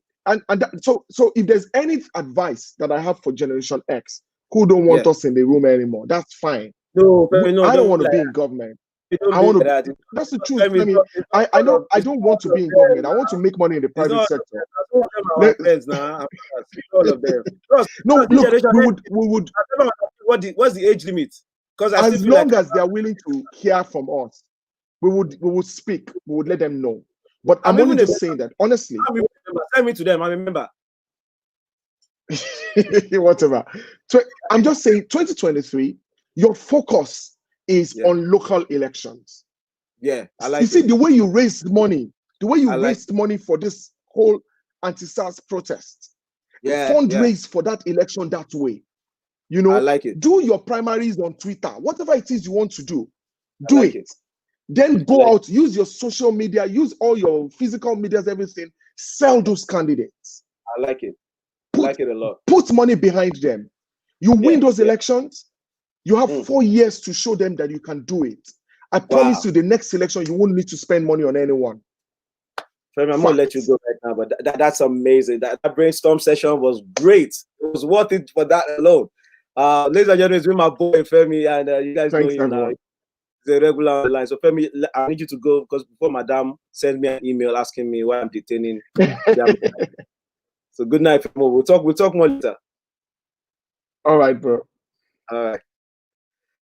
So if there's any advice that I have for Generation X who don't want us in the room anymore, that's fine. No, I don't want to be in government. I want to. That's the truth. I mean, I know I don't want to be in government. I want to make money in the private sector. All of them. No, look, we would. What's the age limit? Because as long as they are willing to hear from us, we would speak. We would let them know. But I'm only just saying that honestly. Send me to them. I remember. Whatever. So I'm just saying, 2023, your focus is on local elections. Yeah, I like. You see, the way you raised money, raised money for this whole anti-SARS protest, fundraise for that election that way. You know, I like it. Do your primaries on Twitter, whatever it is you want to do, do it. Then go out, use your social media, use all your physical medias, everything. Sell those candidates. I like it. I like it a lot. Put money behind them. You win those elections, you have 4 years to show them that you can do it. I promise you, the next election, you won't need to spend money on anyone. I'm going to let you go right now, but that's amazing. That brainstorm session was great. It was worth it for that alone. Ladies and gentlemen, it's with my boy Femi, and you guys know him now. He's a regular on the line. So Femi, I need you to go because before Madam sends me an email asking me why I'm detaining. So good night, Femi. We'll talk more later. All right, bro. All right.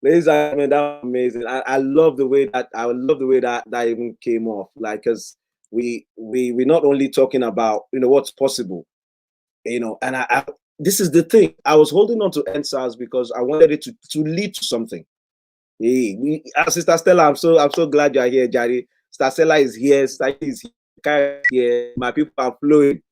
Ladies and gentlemen, that was amazing. I love the way that even came off. Like, because we're not only talking about what's possible, and I this is the thing. I was holding on to NSAS because I wanted it to lead to something. Hey, Sister Stella, I'm so glad you're here, Jari. Sister Stella is here. Sister is here. My people are flowing.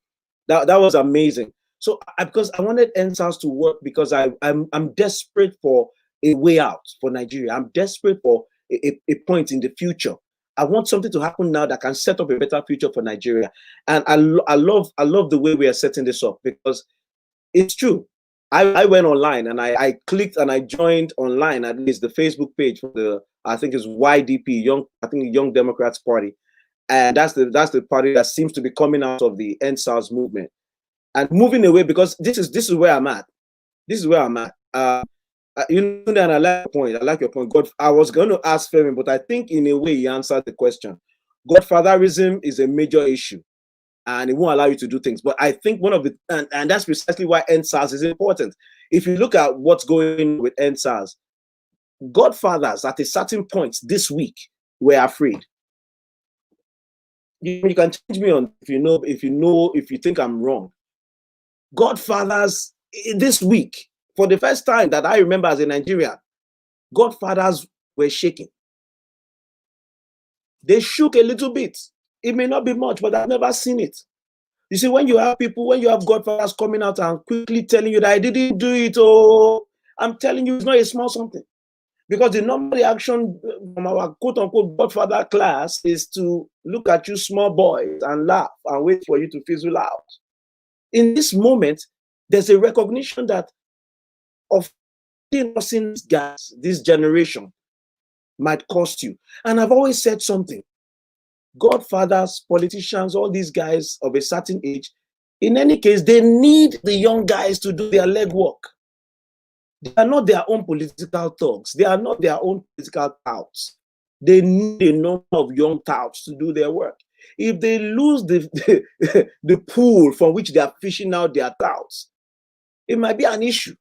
That was amazing. So because I wanted NSAS to work because I'm desperate for a way out for Nigeria. I'm desperate for a point in the future. I want something to happen now that can set up a better future for Nigeria. And I love the way we are setting this up because it's true. I went online and I clicked and I joined online, at least the Facebook page for the, I think it's YDP, Young Democrats Party. And that's the party that seems to be coming out of the NSAS movement and moving away, because this is where I'm at. This is where I'm at. And I like your point. God, I was going to ask Femi, but I think in a way he answered the question. Godfatherism is a major issue, and it won't allow you to do things. But I think one of the and that's precisely why NSAS is important. If you look at what's going on with NSAS, godfathers at a certain point this week were afraid. You can change me on if you think I'm wrong. Godfathers this week, for the first time that I remember as a Nigerian, godfathers were shaking. They shook a little bit. It may not be much, but I've never seen it. You see, when you have godfathers coming out and quickly telling you that I didn't do it, I'm telling you, it's not a small something. Because the normal reaction from our quote-unquote godfather class is to look at you small boys and laugh and wait for you to fizzle out. In this moment, there's a recognition that of innocent guys, this generation might cost you. And I've always said something. Godfathers, politicians, all these guys of a certain age, in any case, they need the young guys to do their legwork. They are not their own political thugs. They are not their own political touts. They need a number of young touts to do their work. If they lose the pool from which they are fishing out their touts, it might be an issue.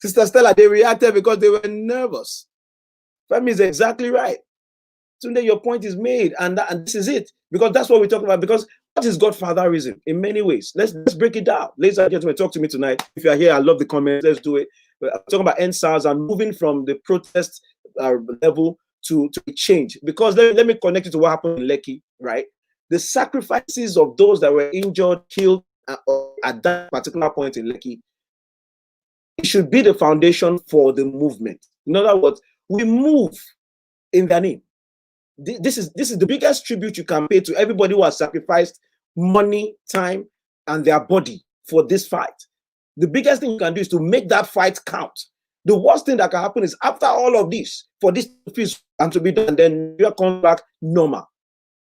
Sister Stella, they reacted because they were nervous. Femi is exactly right. Today, your point is made, and this is it, because that's what we're talking about. Because what is godfatherism in many ways? Let's break it down. Ladies and gentlemen, talk to me tonight. If you are here, I love the comments. Let's do it. I'm talking about NSAS and moving from the protest level to change. Because let me connect it to what happened in Lekki, right? The sacrifices of those that were injured, killed, at that particular point in Lekki, it should be the foundation for the movement. In other words, we move in their name. This is the biggest tribute you can pay to everybody who has sacrificed money, time, and their body for this fight. The biggest thing you can do is to make that fight count. The worst thing that can happen is after all of this, for this to finish and to be done, then you come back normal.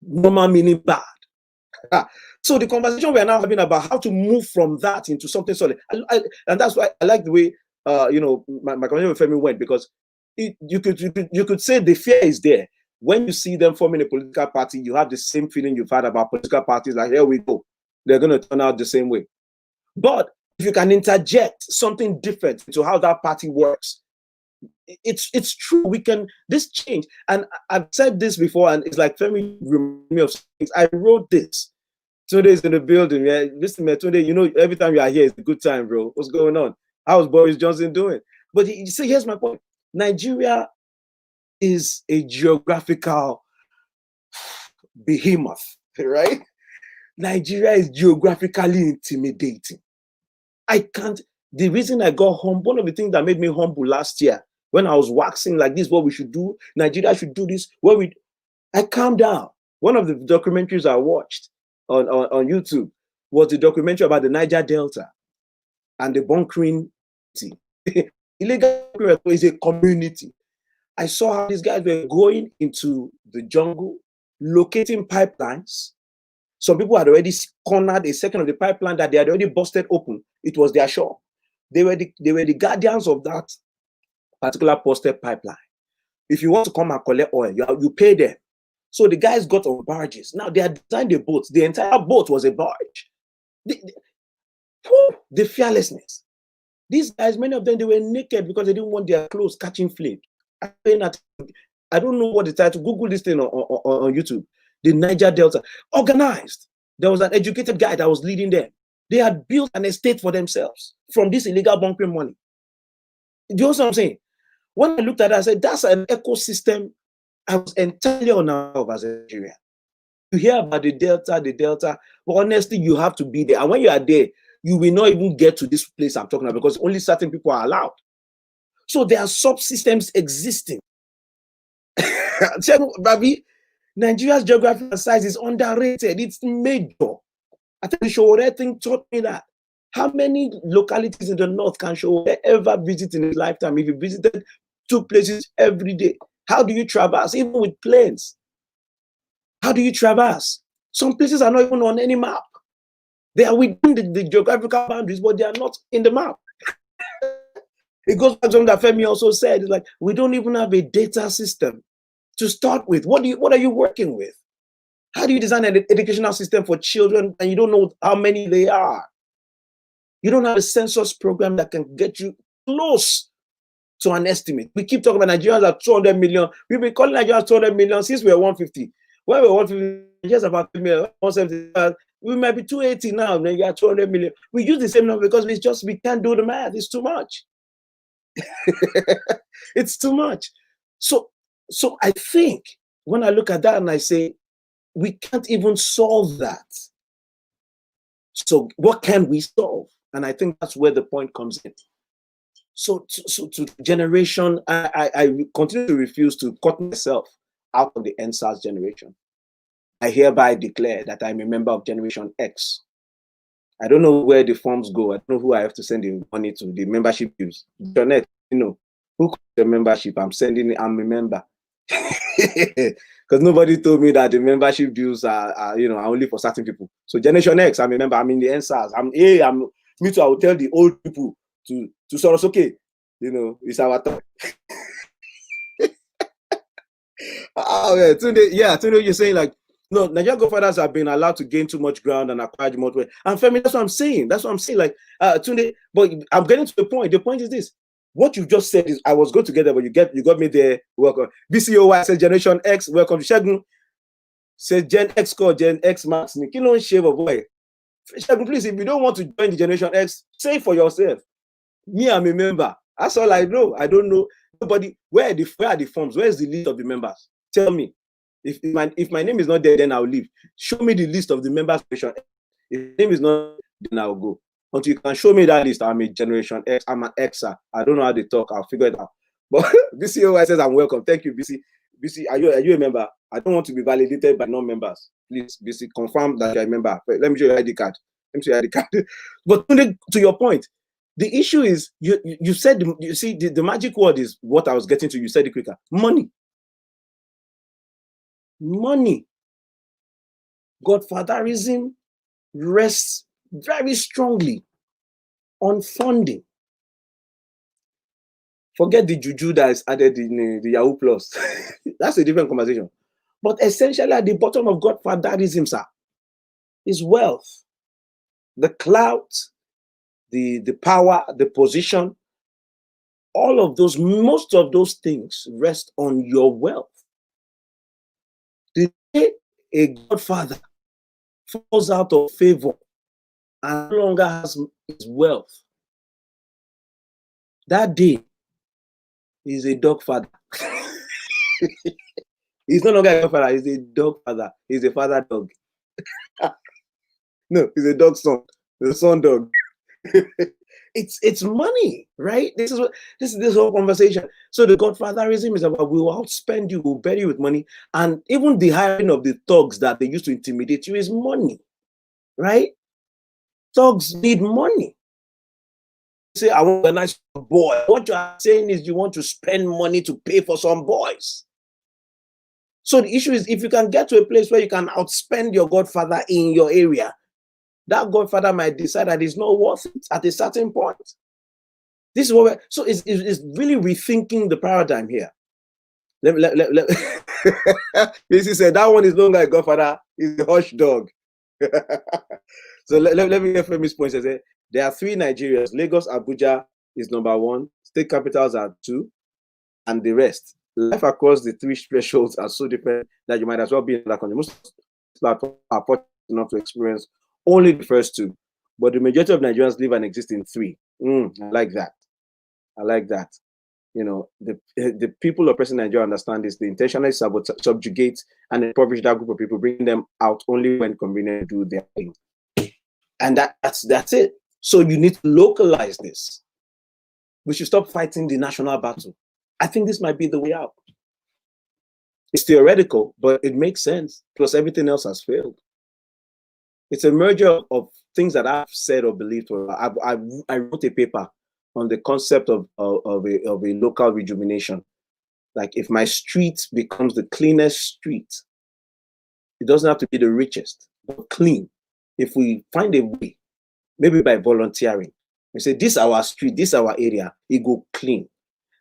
Normal meaning bad. So the conversation we are now having about how to move from that into something solid, and that's why I like the way my conversation with Femi went, because you could say the fear is there. When you see them forming a political party, you have the same feeling you've had about political parties, like, here we go, they're going to turn out the same way. But if you can interject something different into how that party works, it's true. We can this change. And I've said this before, and it's like Femi reminded me of things. I wrote this. 2 days in the building. Yeah, listen, man. 2 days. Every time you are here, it's a good time, bro. What's going on? How's Boris Johnson doing? But you see, here's my point. Nigeria is a geographical behemoth, right? Nigeria is geographically intimidating. The reason I got humble, one of the things that made me humble last year, when I was waxing like this, what we should do, Nigeria should do this, I calmed down. One of the documentaries I watched on YouTube was the documentary about the Niger Delta and the bunkering. Illegal is a community. I saw how these guys were going into the jungle, locating pipelines. Some people had already cornered a section of the pipeline that they had already busted open. It was their shop. They were the guardians of that particular busted pipeline. If you want to come and collect oil, you pay them. So the guys got on barges. Now they had designed a boat. The entire boat was a barge. The fearlessness. These guys, many of them, they were naked because they didn't want their clothes catching flame. I don't know what the title. Google this thing on YouTube. The Niger Delta, organized. There was an educated guy that was leading them. They had built an estate for themselves from this illegal bunkering money. Do you know what I'm saying? When I looked at it, I said, that's an ecosystem I was entirely unaware of as a Nigerian. You hear about the Delta, but honestly, you have to be there. And when you are there, you will not even get to this place I'm talking about because only certain people are allowed. So there are subsystems existing. Baby, Nigeria's geographical size is underrated. It's major. I think Showore thing taught me that. How many localities in the north can Showore ever visit in his lifetime? If he visited 2 places every day, how do you traverse, even with planes? How do you traverse? Some places are not even on any map. They are within the geographical boundaries, but they are not in the map. It goes back to something that Femi also said. It's like, we don't even have a data system to start with. What are you working with? How do you design an educational system for children and you don't know how many they are? You don't have a census program that can get you close to an estimate. We keep talking about Nigerians are 200 million. We've been calling Nigerians 200 million since we were 150. When we were 150, just about 170, we might be 280 now. Then you are 200 million. We use the same number because we can't do the math. It's too much. It's too much. So I think when I look at that and I say, we can't even solve that. So what can we solve? And I think that's where the point comes in. So to generation, I continue to refuse to cut myself out of the NSAS generation. I hereby declare that I'm a member of Generation X. I don't know where the forms go. I don't know who I have to send the money to, the membership dues. Who calls the membership? I'm a member. Because nobody told me that the membership dues are only for certain people. So Generation X, I'm a member. I'm in the NSAS. Me too. I will tell the old people to sort of okay, it's our time. Today you're saying like, no, Nigerian Godfathers have been allowed to gain too much ground and acquire too much weight. And Femi, that's what I'm saying. Like, today, but I'm getting to the point. The point is this. What you just said is I was going together, but you got me there. Welcome. BCOY says Generation X. Welcome to Shagun. Says Gen X called Gen X Max. Kilo shave of boy. Shagun, please, if you don't want to join the Generation X, say for yourself. Me, I'm a member. That's all I know. I don't know. Nobody. Where are the forms? Where is the list of the members? Tell me. If my name is not there, then I'll leave. Show me the list of the members. If the name is not, then I'll go. Until you can show me that list, I'm a Generation X, I'm an Xer. I don't know how they talk, I'll figure it out. But BCOI says I'm welcome. Thank you, BC. BC, are you a member? I don't want to be validated by non-members. Please, BC, confirm that you're a member. Let me show you your ID card. Let me show you your ID card. But to your point, the issue is you said, you see, the magic word is what I was getting to. You said it quicker. Money. Money. Godfatherism rests very strongly on funding. Forget the juju that is added in the Yahoo Plus. That's a different conversation. But essentially, at the bottom of Godfatherism, sir, is wealth, the clout, the power, the position. All of those, most of those things rest on your wealth. The day a godfather falls out of favor and no longer has his wealth, that day is a dog father. He's no longer a godfather, he's a dog father. He's a father dog. No, he's a dog son, the son dog. It's money, right? This is this whole conversation. So the godfatherism is about we will outspend you, we'll bury you with money, and even the hiring of the thugs that they used to intimidate you is money, right? Thugs need money. Say, I want a nice boy. What you are saying is you want to spend money to pay for some boys. So the issue is if you can get to a place where you can outspend your godfather in your area, that godfather might decide that it's not worth it at a certain point. This is what so it's really rethinking the paradigm here. Basically said that one is no longer a godfather, is a hush dog. So let me get famous points. I say there are 3 Nigerias. Lagos, Abuja is number 1. State capitals are 2, and the rest. Life across the 3 thresholds are so different that you might as well be in that country. Most platforms are fortunate enough to experience only the first 2, but the majority of Nigerians live and exist in 3. I like that. I like that. You know, the people of present Nigeria understand this. They intentionally subjugate and impoverish that group of people, bringing them out only when convenient to do their thing. And that's it. So you need to localize this. We should stop fighting the national battle. I think this might be the way out. It's theoretical, but it makes sense. Plus, everything else has failed. It's a merger of things that I've said or believed. I wrote a paper on the concept of a local rejuvenation. Like if my street becomes the cleanest street, it doesn't have to be the richest, but clean. If we find a way, maybe by volunteering, we say this is our street, this is our area, it go clean.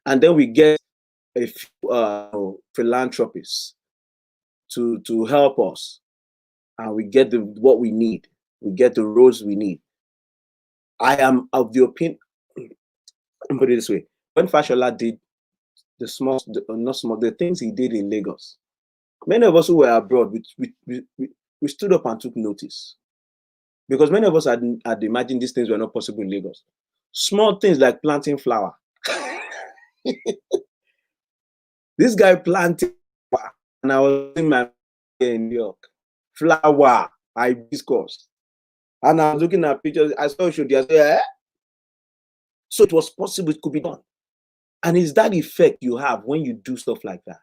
And then we get a few philanthropists to help us. And we get what we need. We get the roads we need. I am of the opinion, put it this way, when Fashola did the things he did in Lagos, many of us who were abroad, we stood up and took notice. Because many of us had imagined these things were not possible in Lagos. Small things like planting flower. This guy planted flower, and I was in my in New York. Flower, hibiscus. And I was looking at pictures. I saw should I said, So it was possible, it could be done. And it's that effect you have when you do stuff like that.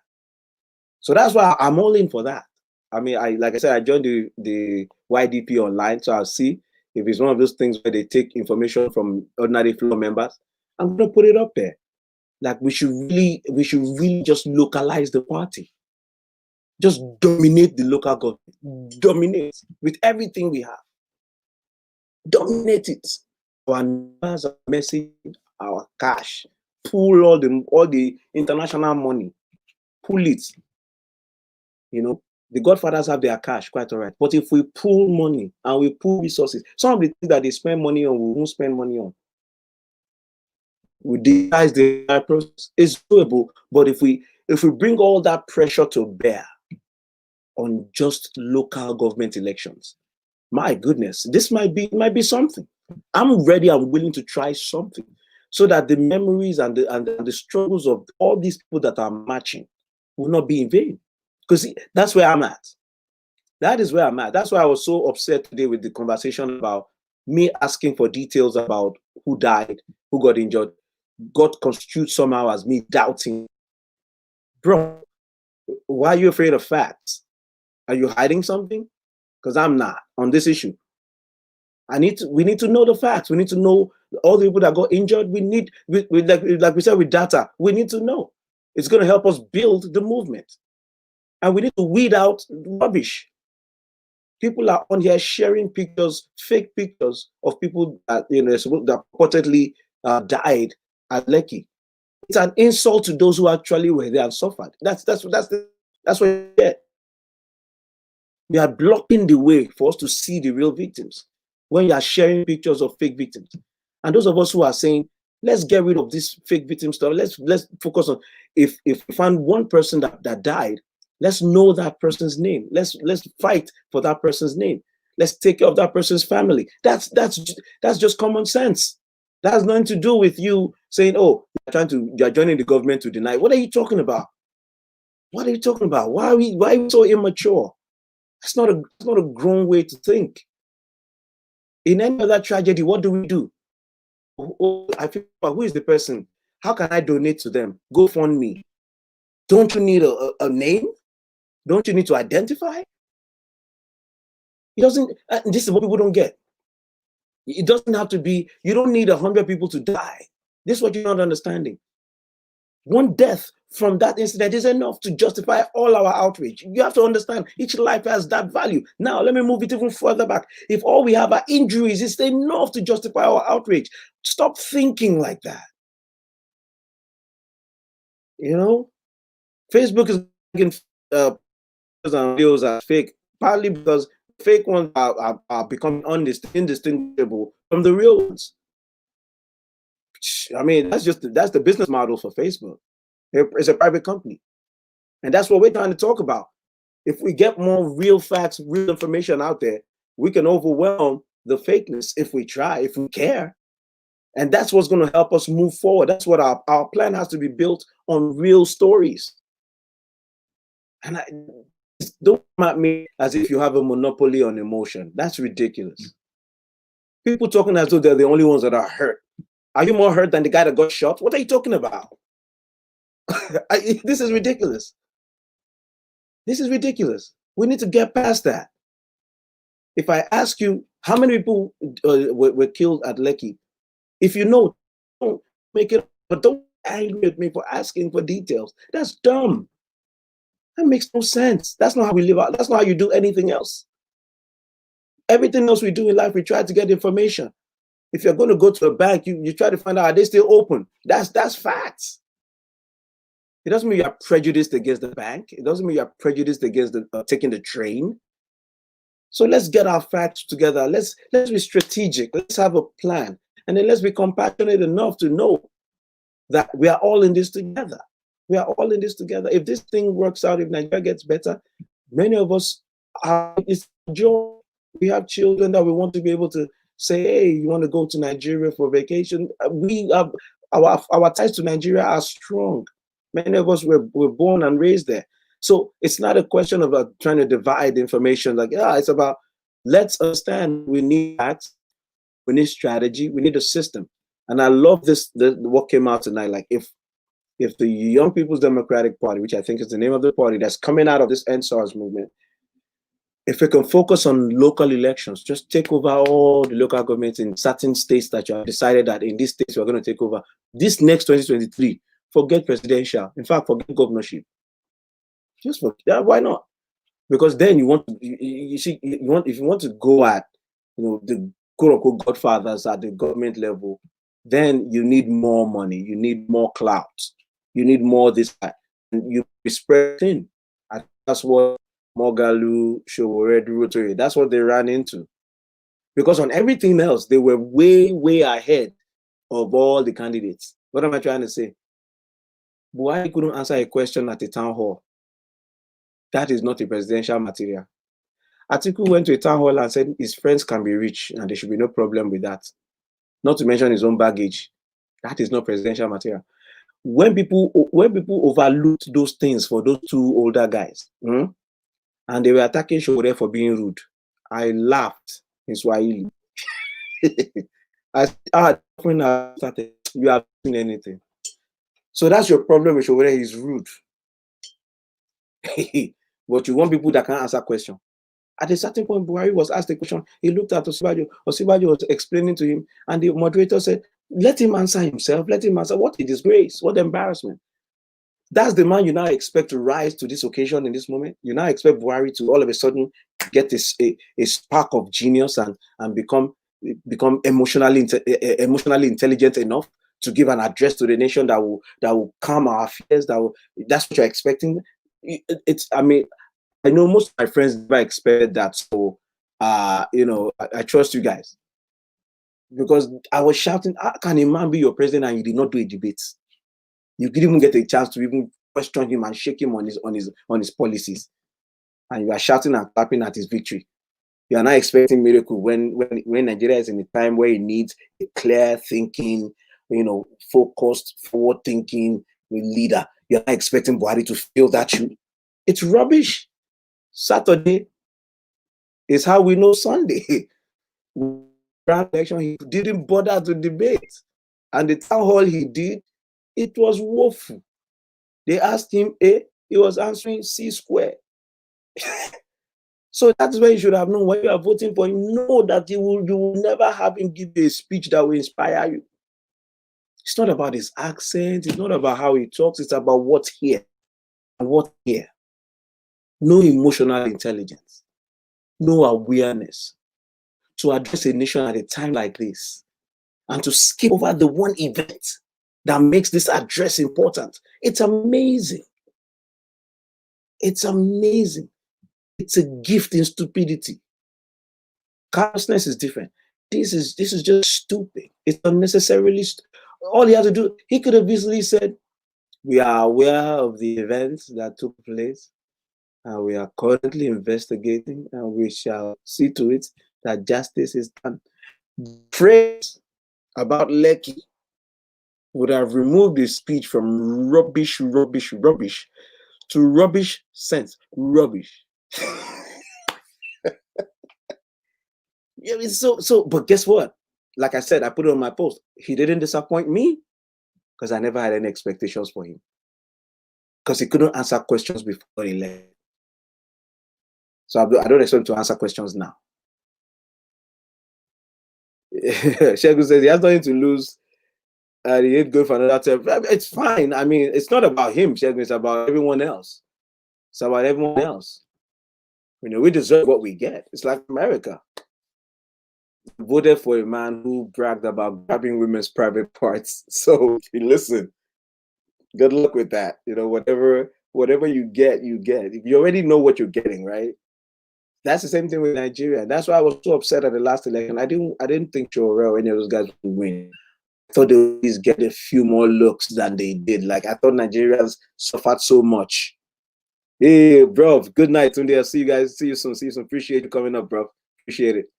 So that's why I'm all in for that. I mean, like I said, I joined the YDP online, so I'll see if it's one of those things where they take information from ordinary floor members. I'm going to put it up there. Like we should really just localize the party. Just dominate the local government. Dominate with everything we have. Dominate it. Our numbers, our message, our cash. Pull all the international money. Pull it. You know, the godfathers have their cash, quite all right. But if we pull money and we pull resources, some of the things that they spend money on, we won't spend money on. We devise the process. It's doable, but if we bring all that pressure to bear on just local government elections, my goodness, this might be something. I'm ready. I'm willing to try something, so that the memories and the struggles of all these people that are marching will not be in vain. Because that's where I'm at. That is where I'm at. That's why I was so upset today with the conversation about me asking for details about who died, who got injured, got construed somehow as me doubting. Bro, why are you afraid of facts? Are you hiding something? Because I'm not on this issue. We need to know the facts. We need to know all the people that got injured. Like we said with data, we need to know. It's going to help us build the movement. And we need to weed out rubbish. People are on here sharing pictures, fake pictures of people that that purportedly died at Lekki. It's an insult to those who actually were there and suffered. That's what you get. You are blocking the way for us to see the real victims when you are sharing pictures of fake victims. And those of us who are saying, let's get rid of this fake victim stuff. Let's focus on if we find one person that died, let's know that person's name. Let's fight for that person's name. Let's take care of that person's family. That's just common sense. That has nothing to do with you saying, oh, you're joining the government to deny. What are you talking about? What are you talking about? Why are we so immature? It's not a grown way to think. In any other tragedy, what do we do? Oh, I feel, who is the person? How can I donate to them? Go fund me. Don't you need a name? Don't you need to identify? It doesn't. This is what people don't get. It doesn't have to be. You don't need 100 people to die. This is what you're not understanding. One death from that incident is enough to justify all our outrage. You have to understand each life has that value. Now, let me move it even further back. If all we have are injuries, it's enough to justify our outrage. Stop thinking like that. Facebook is making videos are fake, partly because fake ones are becoming indistinguishable from the real ones. I mean, that's the business model for Facebook. It's a private company. And that's what we're trying to talk about. If we get more real facts, real information out there, we can overwhelm the fakeness if we try, if we care. And that's what's going to help us move forward. That's what our plan has to be built on real stories. And don't come at me as if you have a monopoly on emotion. That's ridiculous. People talking as though they're the only ones that are hurt. Are you more hurt than the guy that got shot? What are you talking about? This is ridiculous. This is ridiculous. We need to get past that. If I ask you how many people were killed at Lekki, if you know, don't make it, but don't angry at me for asking for details. That's dumb. That makes no sense. That's not how we live out. That's not how you do anything else. Everything else we do in life, we try to get information. If you're going to go to a bank, you try to find out, are they still open? That's facts. It doesn't mean you're prejudiced against the bank. It doesn't mean you're prejudiced against taking the train. So let's get our facts together. Let's be strategic. Let's have a plan. And then let's be compassionate enough to know that we are all in this together. We are all in this together. If this thing works out, if Nigeria gets better, many of us it's joy. We have children that we want to be able to say, hey, you want to go to Nigeria for vacation? We have our ties to Nigeria are strong. Many of us were born and raised there. So it's not a question of trying to divide information. It's about, let's understand we need facts, we need strategy, we need a system. And I love what came out tonight. Like if the Young People's Democratic Party, which I think is the name of the party that's coming out of this EndSARS movement, if we can focus on local elections, just take over all the local governments in certain states that you have decided that in these states we're going to take over. This next 2023, forget presidential. In fact, forget governorship. Just forget. Why not? Because then you want to, if you want to go at, the quote unquote godfathers at the government level, then you need more money, you need more clout, you need more this, and you be spread thin. And that's what Mogalu, Showore, Rotary, that's what they ran into. Because on everything else, they were way, way ahead of all the candidates. What am I trying to say? Buhari couldn't answer a question at a town hall. That is not a presidential material. Atiku went to a town hall and said his friends can be rich and there should be no problem with that. Not to mention his own baggage. That is not presidential material. When people overlooked those things for those two older guys, and they were attacking Showore for being rude, I laughed in Swahili. I when I started, you have seen anything. So that's your problem with Showore. He's rude. But you want people that can answer questions. At a certain point, Buhari was asked a question. He looked at Osibajo. Osibajo was explaining to him, and the moderator said, let him answer himself. Let him answer. What a disgrace. What embarrassment. That's the man you now expect to rise to this occasion in this moment. You now expect Buhari to all of a sudden get a spark of genius and become emotionally intelligent enough to give an address to the nation that will calm our fears. That's what you're expecting. I mean, I know most of my friends never expected that. So, I trust you guys, because I was shouting, how can a man be your president and you did not do a debate? You didn't even get a chance to even question him and shake him on his policies, and you are shouting and clapping at his victory. You are not expecting miracle when Nigeria is in a time where it needs a clear thinking, focused, forward thinking leader. You are not expecting Buhari to feel that shoe. It's rubbish. Saturday is how we know Sunday. Election, he didn't bother to debate, and the town hall he did, it was woeful. They asked him A, he was answering C square. So that's where you should have known when you are voting for him. Know that you will never have him give you a speech that will inspire you. It's not about his accent. It's not about how he talks. It's about what's here and what's here. No emotional intelligence, no awareness to address a nation at a time like this, and to skip over the one event that makes this address important. It's amazing. It's amazing. It's a gift in stupidity. Callousness is different. This is just stupid. It's unnecessarily. All he had to do, he could have easily said, we are aware of the events that took place, and we are currently investigating, and we shall see to it that justice is done. The phrase about Lekki would have removed the speech from rubbish to rubbish sense. Rubbish. Yeah, but guess what? Like I said, I put it on my post. He didn't disappoint me because I never had any expectations for him. Because he couldn't answer questions before he left. So I don't expect him to answer questions now. Shegun says he has nothing to lose. And he ain't good for another term. It's fine. I mean, it's not about him, Shegun. It's about everyone else. It's about everyone else. We deserve what we get. It's like America. Voted for a man who bragged about grabbing women's private parts. So listen, good luck with that. Whatever you get, you get. You already know what you're getting, right? That's the same thing with Nigeria. That's why I was so upset at the last election. I didn't think Chorel or any of those guys would win. I thought they would at least get a few more looks than they did. Like, I thought Nigerians suffered so much. Hey, bro, good night. Tunde. I'll see you guys. See you soon. Appreciate you coming up, bro. Appreciate it.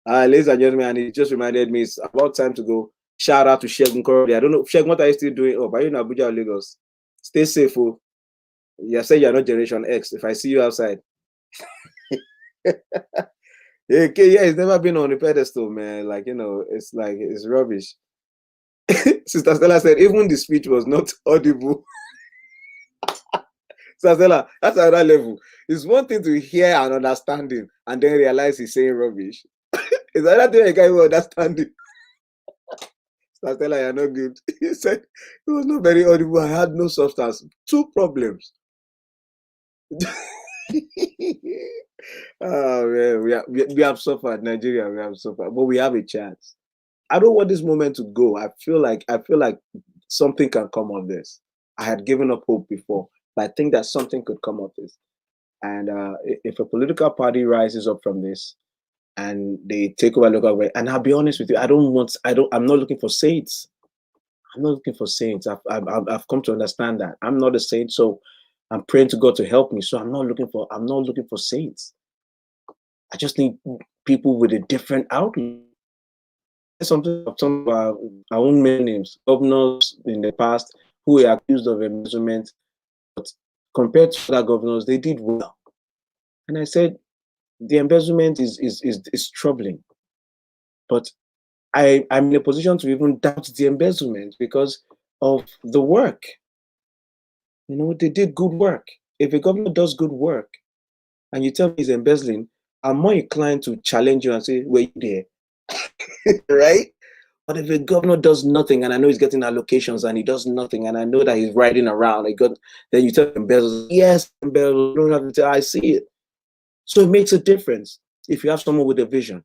Ladies and gentlemen, and it just reminded me it's about time to go. Shout out to Shegun Korodi. I don't know, Shegun, what are you still doing? Oh, are you in Abuja or Lagos? Stay safe. Oh. You say you're not Generation X. If I see you outside. Okay, yeah, it's never been on the pedestal, man. Like, it's rubbish. Sister Stella said, even the speech was not audible. Sister Stella, that's another level. It's one thing to hear and understanding and then realize he's saying rubbish. It's another thing a guy will understand it. Sister Stella, you're not good. He said it was not very audible. I had no substance. 2 problems. Oh man, we have suffered. Nigeria, we have suffered, but we have a chance. I don't want this moment to go. I feel like something can come of this. I had given up hope before, but I think that something could come of this. And if a political party rises up from this and they take over local government, and I'll be honest with you, I'm not looking for saints. I'm not looking for saints. I've come to understand that I'm not a saint, so I'm praying to God to help me. So I'm not looking for saints. I just need people with a different outlook. Some of our own names, governors in the past who were accused of embezzlement, but compared to other governors, they did well. And I said, the embezzlement is troubling, but I'm in a position to even doubt the embezzlement because of the work. You know, they did good work. If a government does good work and you tell me he's embezzling, I'm more inclined to challenge you and say, were you there? Right? But if a governor does nothing and I know he's getting allocations and he does nothing and I know that he's riding around, then you tell him embezzles. Yes, embezzles. You don't have to tell, I see it. So it makes a difference if you have someone with a vision.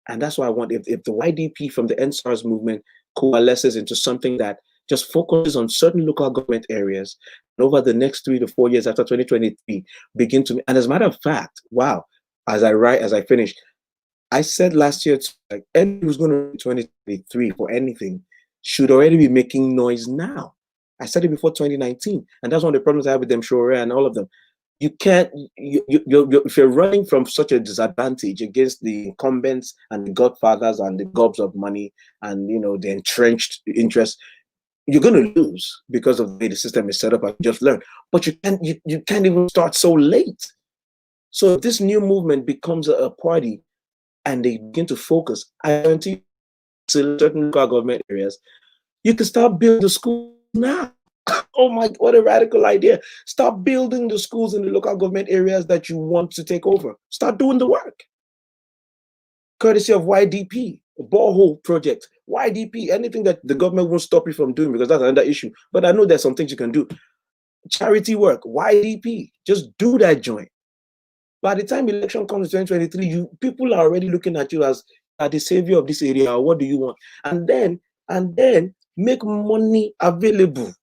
And that's why I want, if the YDP from the NSARS movement coalesces into something that just focuses on certain local government areas, and over the next 3 to 4 years after 2023, begin to, and as a matter of fact, wow, as I finish, I said last year, like, anyone who's going to 2023 for anything should already be making noise now. I said it before 2019, and that's one of the problems I have with them, Shore and all of them. You can't, if you're running from such a disadvantage against the incumbents and the godfathers and the gobs of money and, you know, the entrenched interests, you're going to lose because of the way the system is set up. I just learned, but you can't even start so late. So if this new movement becomes a party and they begin to focus, I guarantee you, certain local government areas, you can start building the schools now. Oh my, what a radical idea. Start building the schools in the local government areas that you want to take over. Start doing the work. Courtesy of YDP, a borehole project, YDP, anything that the government won't stop you from doing, because that's another issue. But I know there's some things you can do. Charity work, YDP, just do that joint. By the time election comes in 2023, people are already looking at you as the savior of this area. What do you want? And then make money available.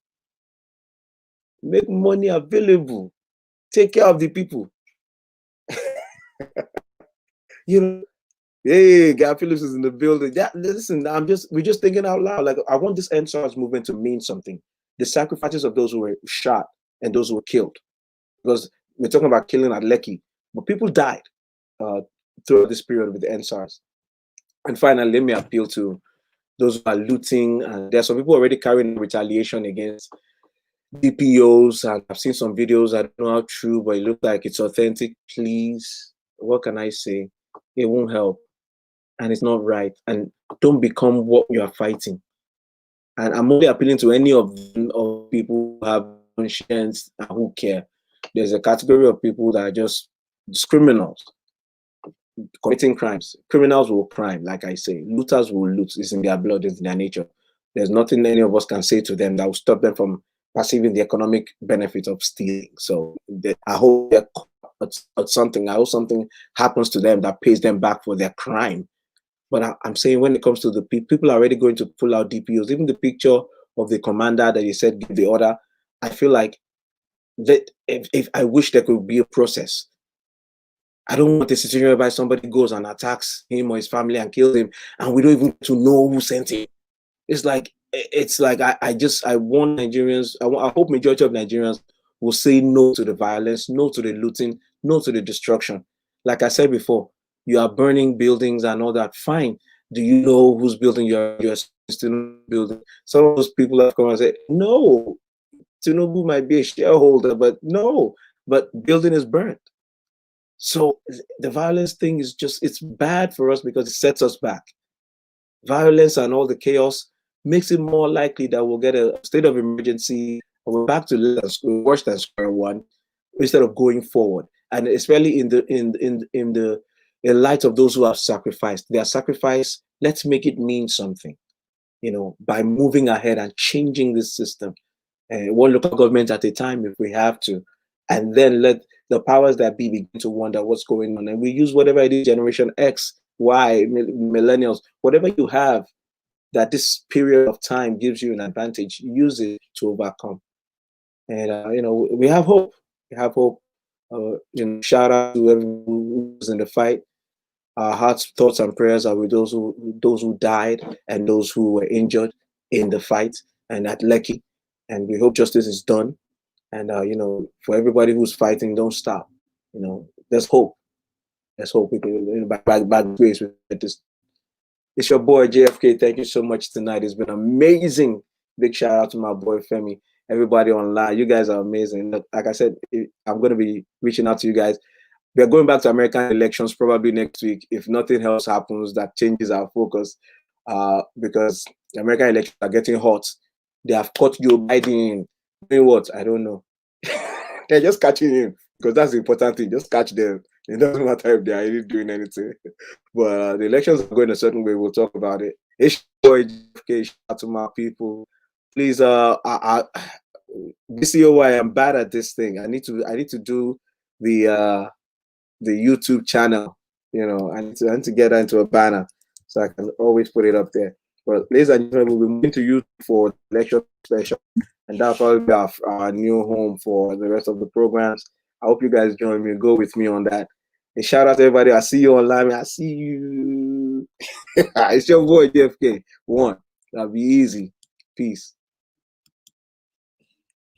Make money available. Take care of the people. You know, hey, Guy Phillips is in the building. Listen, we're just thinking out loud. Like, I want this NSARS movement to mean something. The sacrifices of those who were shot and those who were killed. Because we're talking about killing at Lekki, but people died throughout this period with the NSARS. And finally, let me appeal to those who are looting. And there's some people already carrying retaliation against DPOs, and I've seen some videos. I don't know how true, but it looks like it's authentic. Please, what can I say? It won't help, and it's not right. And don't become what you are fighting. And I'm only appealing to any of people who have conscience and who care. There's a category of people that are just criminals committing crimes. Criminals will crime, like I say. Looters will loot. It's in their blood, it's in their nature. There's nothing any of us can say to them that will stop them from perceiving the economic benefit of stealing. So I hope they're at something. I hope something happens to them that pays them back for their crime. But I'm saying when it comes to the people are already going to pull out DPOs. Even the picture of the commander that you said give the order, I feel like that if I wish there could be a process. I don't want a situation whereby somebody goes and attacks him or his family and kills him, and we don't even to know who sent him. It's like I want Nigerians. I hope majority of Nigerians will say no to the violence, no to the looting, no to the destruction. Like I said before, you are burning buildings and all that. Fine. Do you know whose building you're still building? Some of those people have come and said, no, Tinubu might be a shareholder, but no, but building is burnt. So the violence thing is it's bad for us because it sets us back. Violence and all the chaos makes it more likely that we'll get a state of emergency and we're back to worse than square one instead of going forward. And especially in light of those who have sacrificed their sacrifice, let's make it mean something, you know, by moving ahead and changing this system, one local government at a time if we have to, and then let the powers that be begin to wonder what's going on. And we use whatever it is, Generation X, Y, millennials, whatever you have that this period of time gives you an advantage, use it to overcome. And you know, we have hope. We have hope. You know, shout out to everyone who's in the fight. Our hearts, thoughts, and prayers are with those who died and those who were injured in the fight and at Lekki. And we hope justice is done. And you know, for everybody who's fighting, don't stop. You know, there's hope. There's hope. We can, you know, by grace with this. It's your boy JFK. Thank you so much tonight. It's been amazing. Big shout out to my boy Femi. Everybody online, you guys are amazing. Like I said, I'm going to be reaching out to you guys. We are going back to American elections probably next week. If nothing else happens that changes our focus, because the American elections are getting hot. They have caught Joe Biden doing what? I don't know. They're just catching him because that's the important thing. Just catch them. It doesn't matter if they are really doing anything. But the elections are going a certain way. We'll talk about it. Shout out to my people. Please, this year I am bad at this thing. I need to do the YouTube channel. You know, I need to get that into a banner so I can always put it up there. But ladies and gentlemen, we'll be moving to YouTube for the lecture special, and that'll probably be our new home for the rest of the programs. I hope you guys join me, go with me on that. And shout out to everybody. I see you online. I see you. It's your boy JFK. That'll be easy. Peace.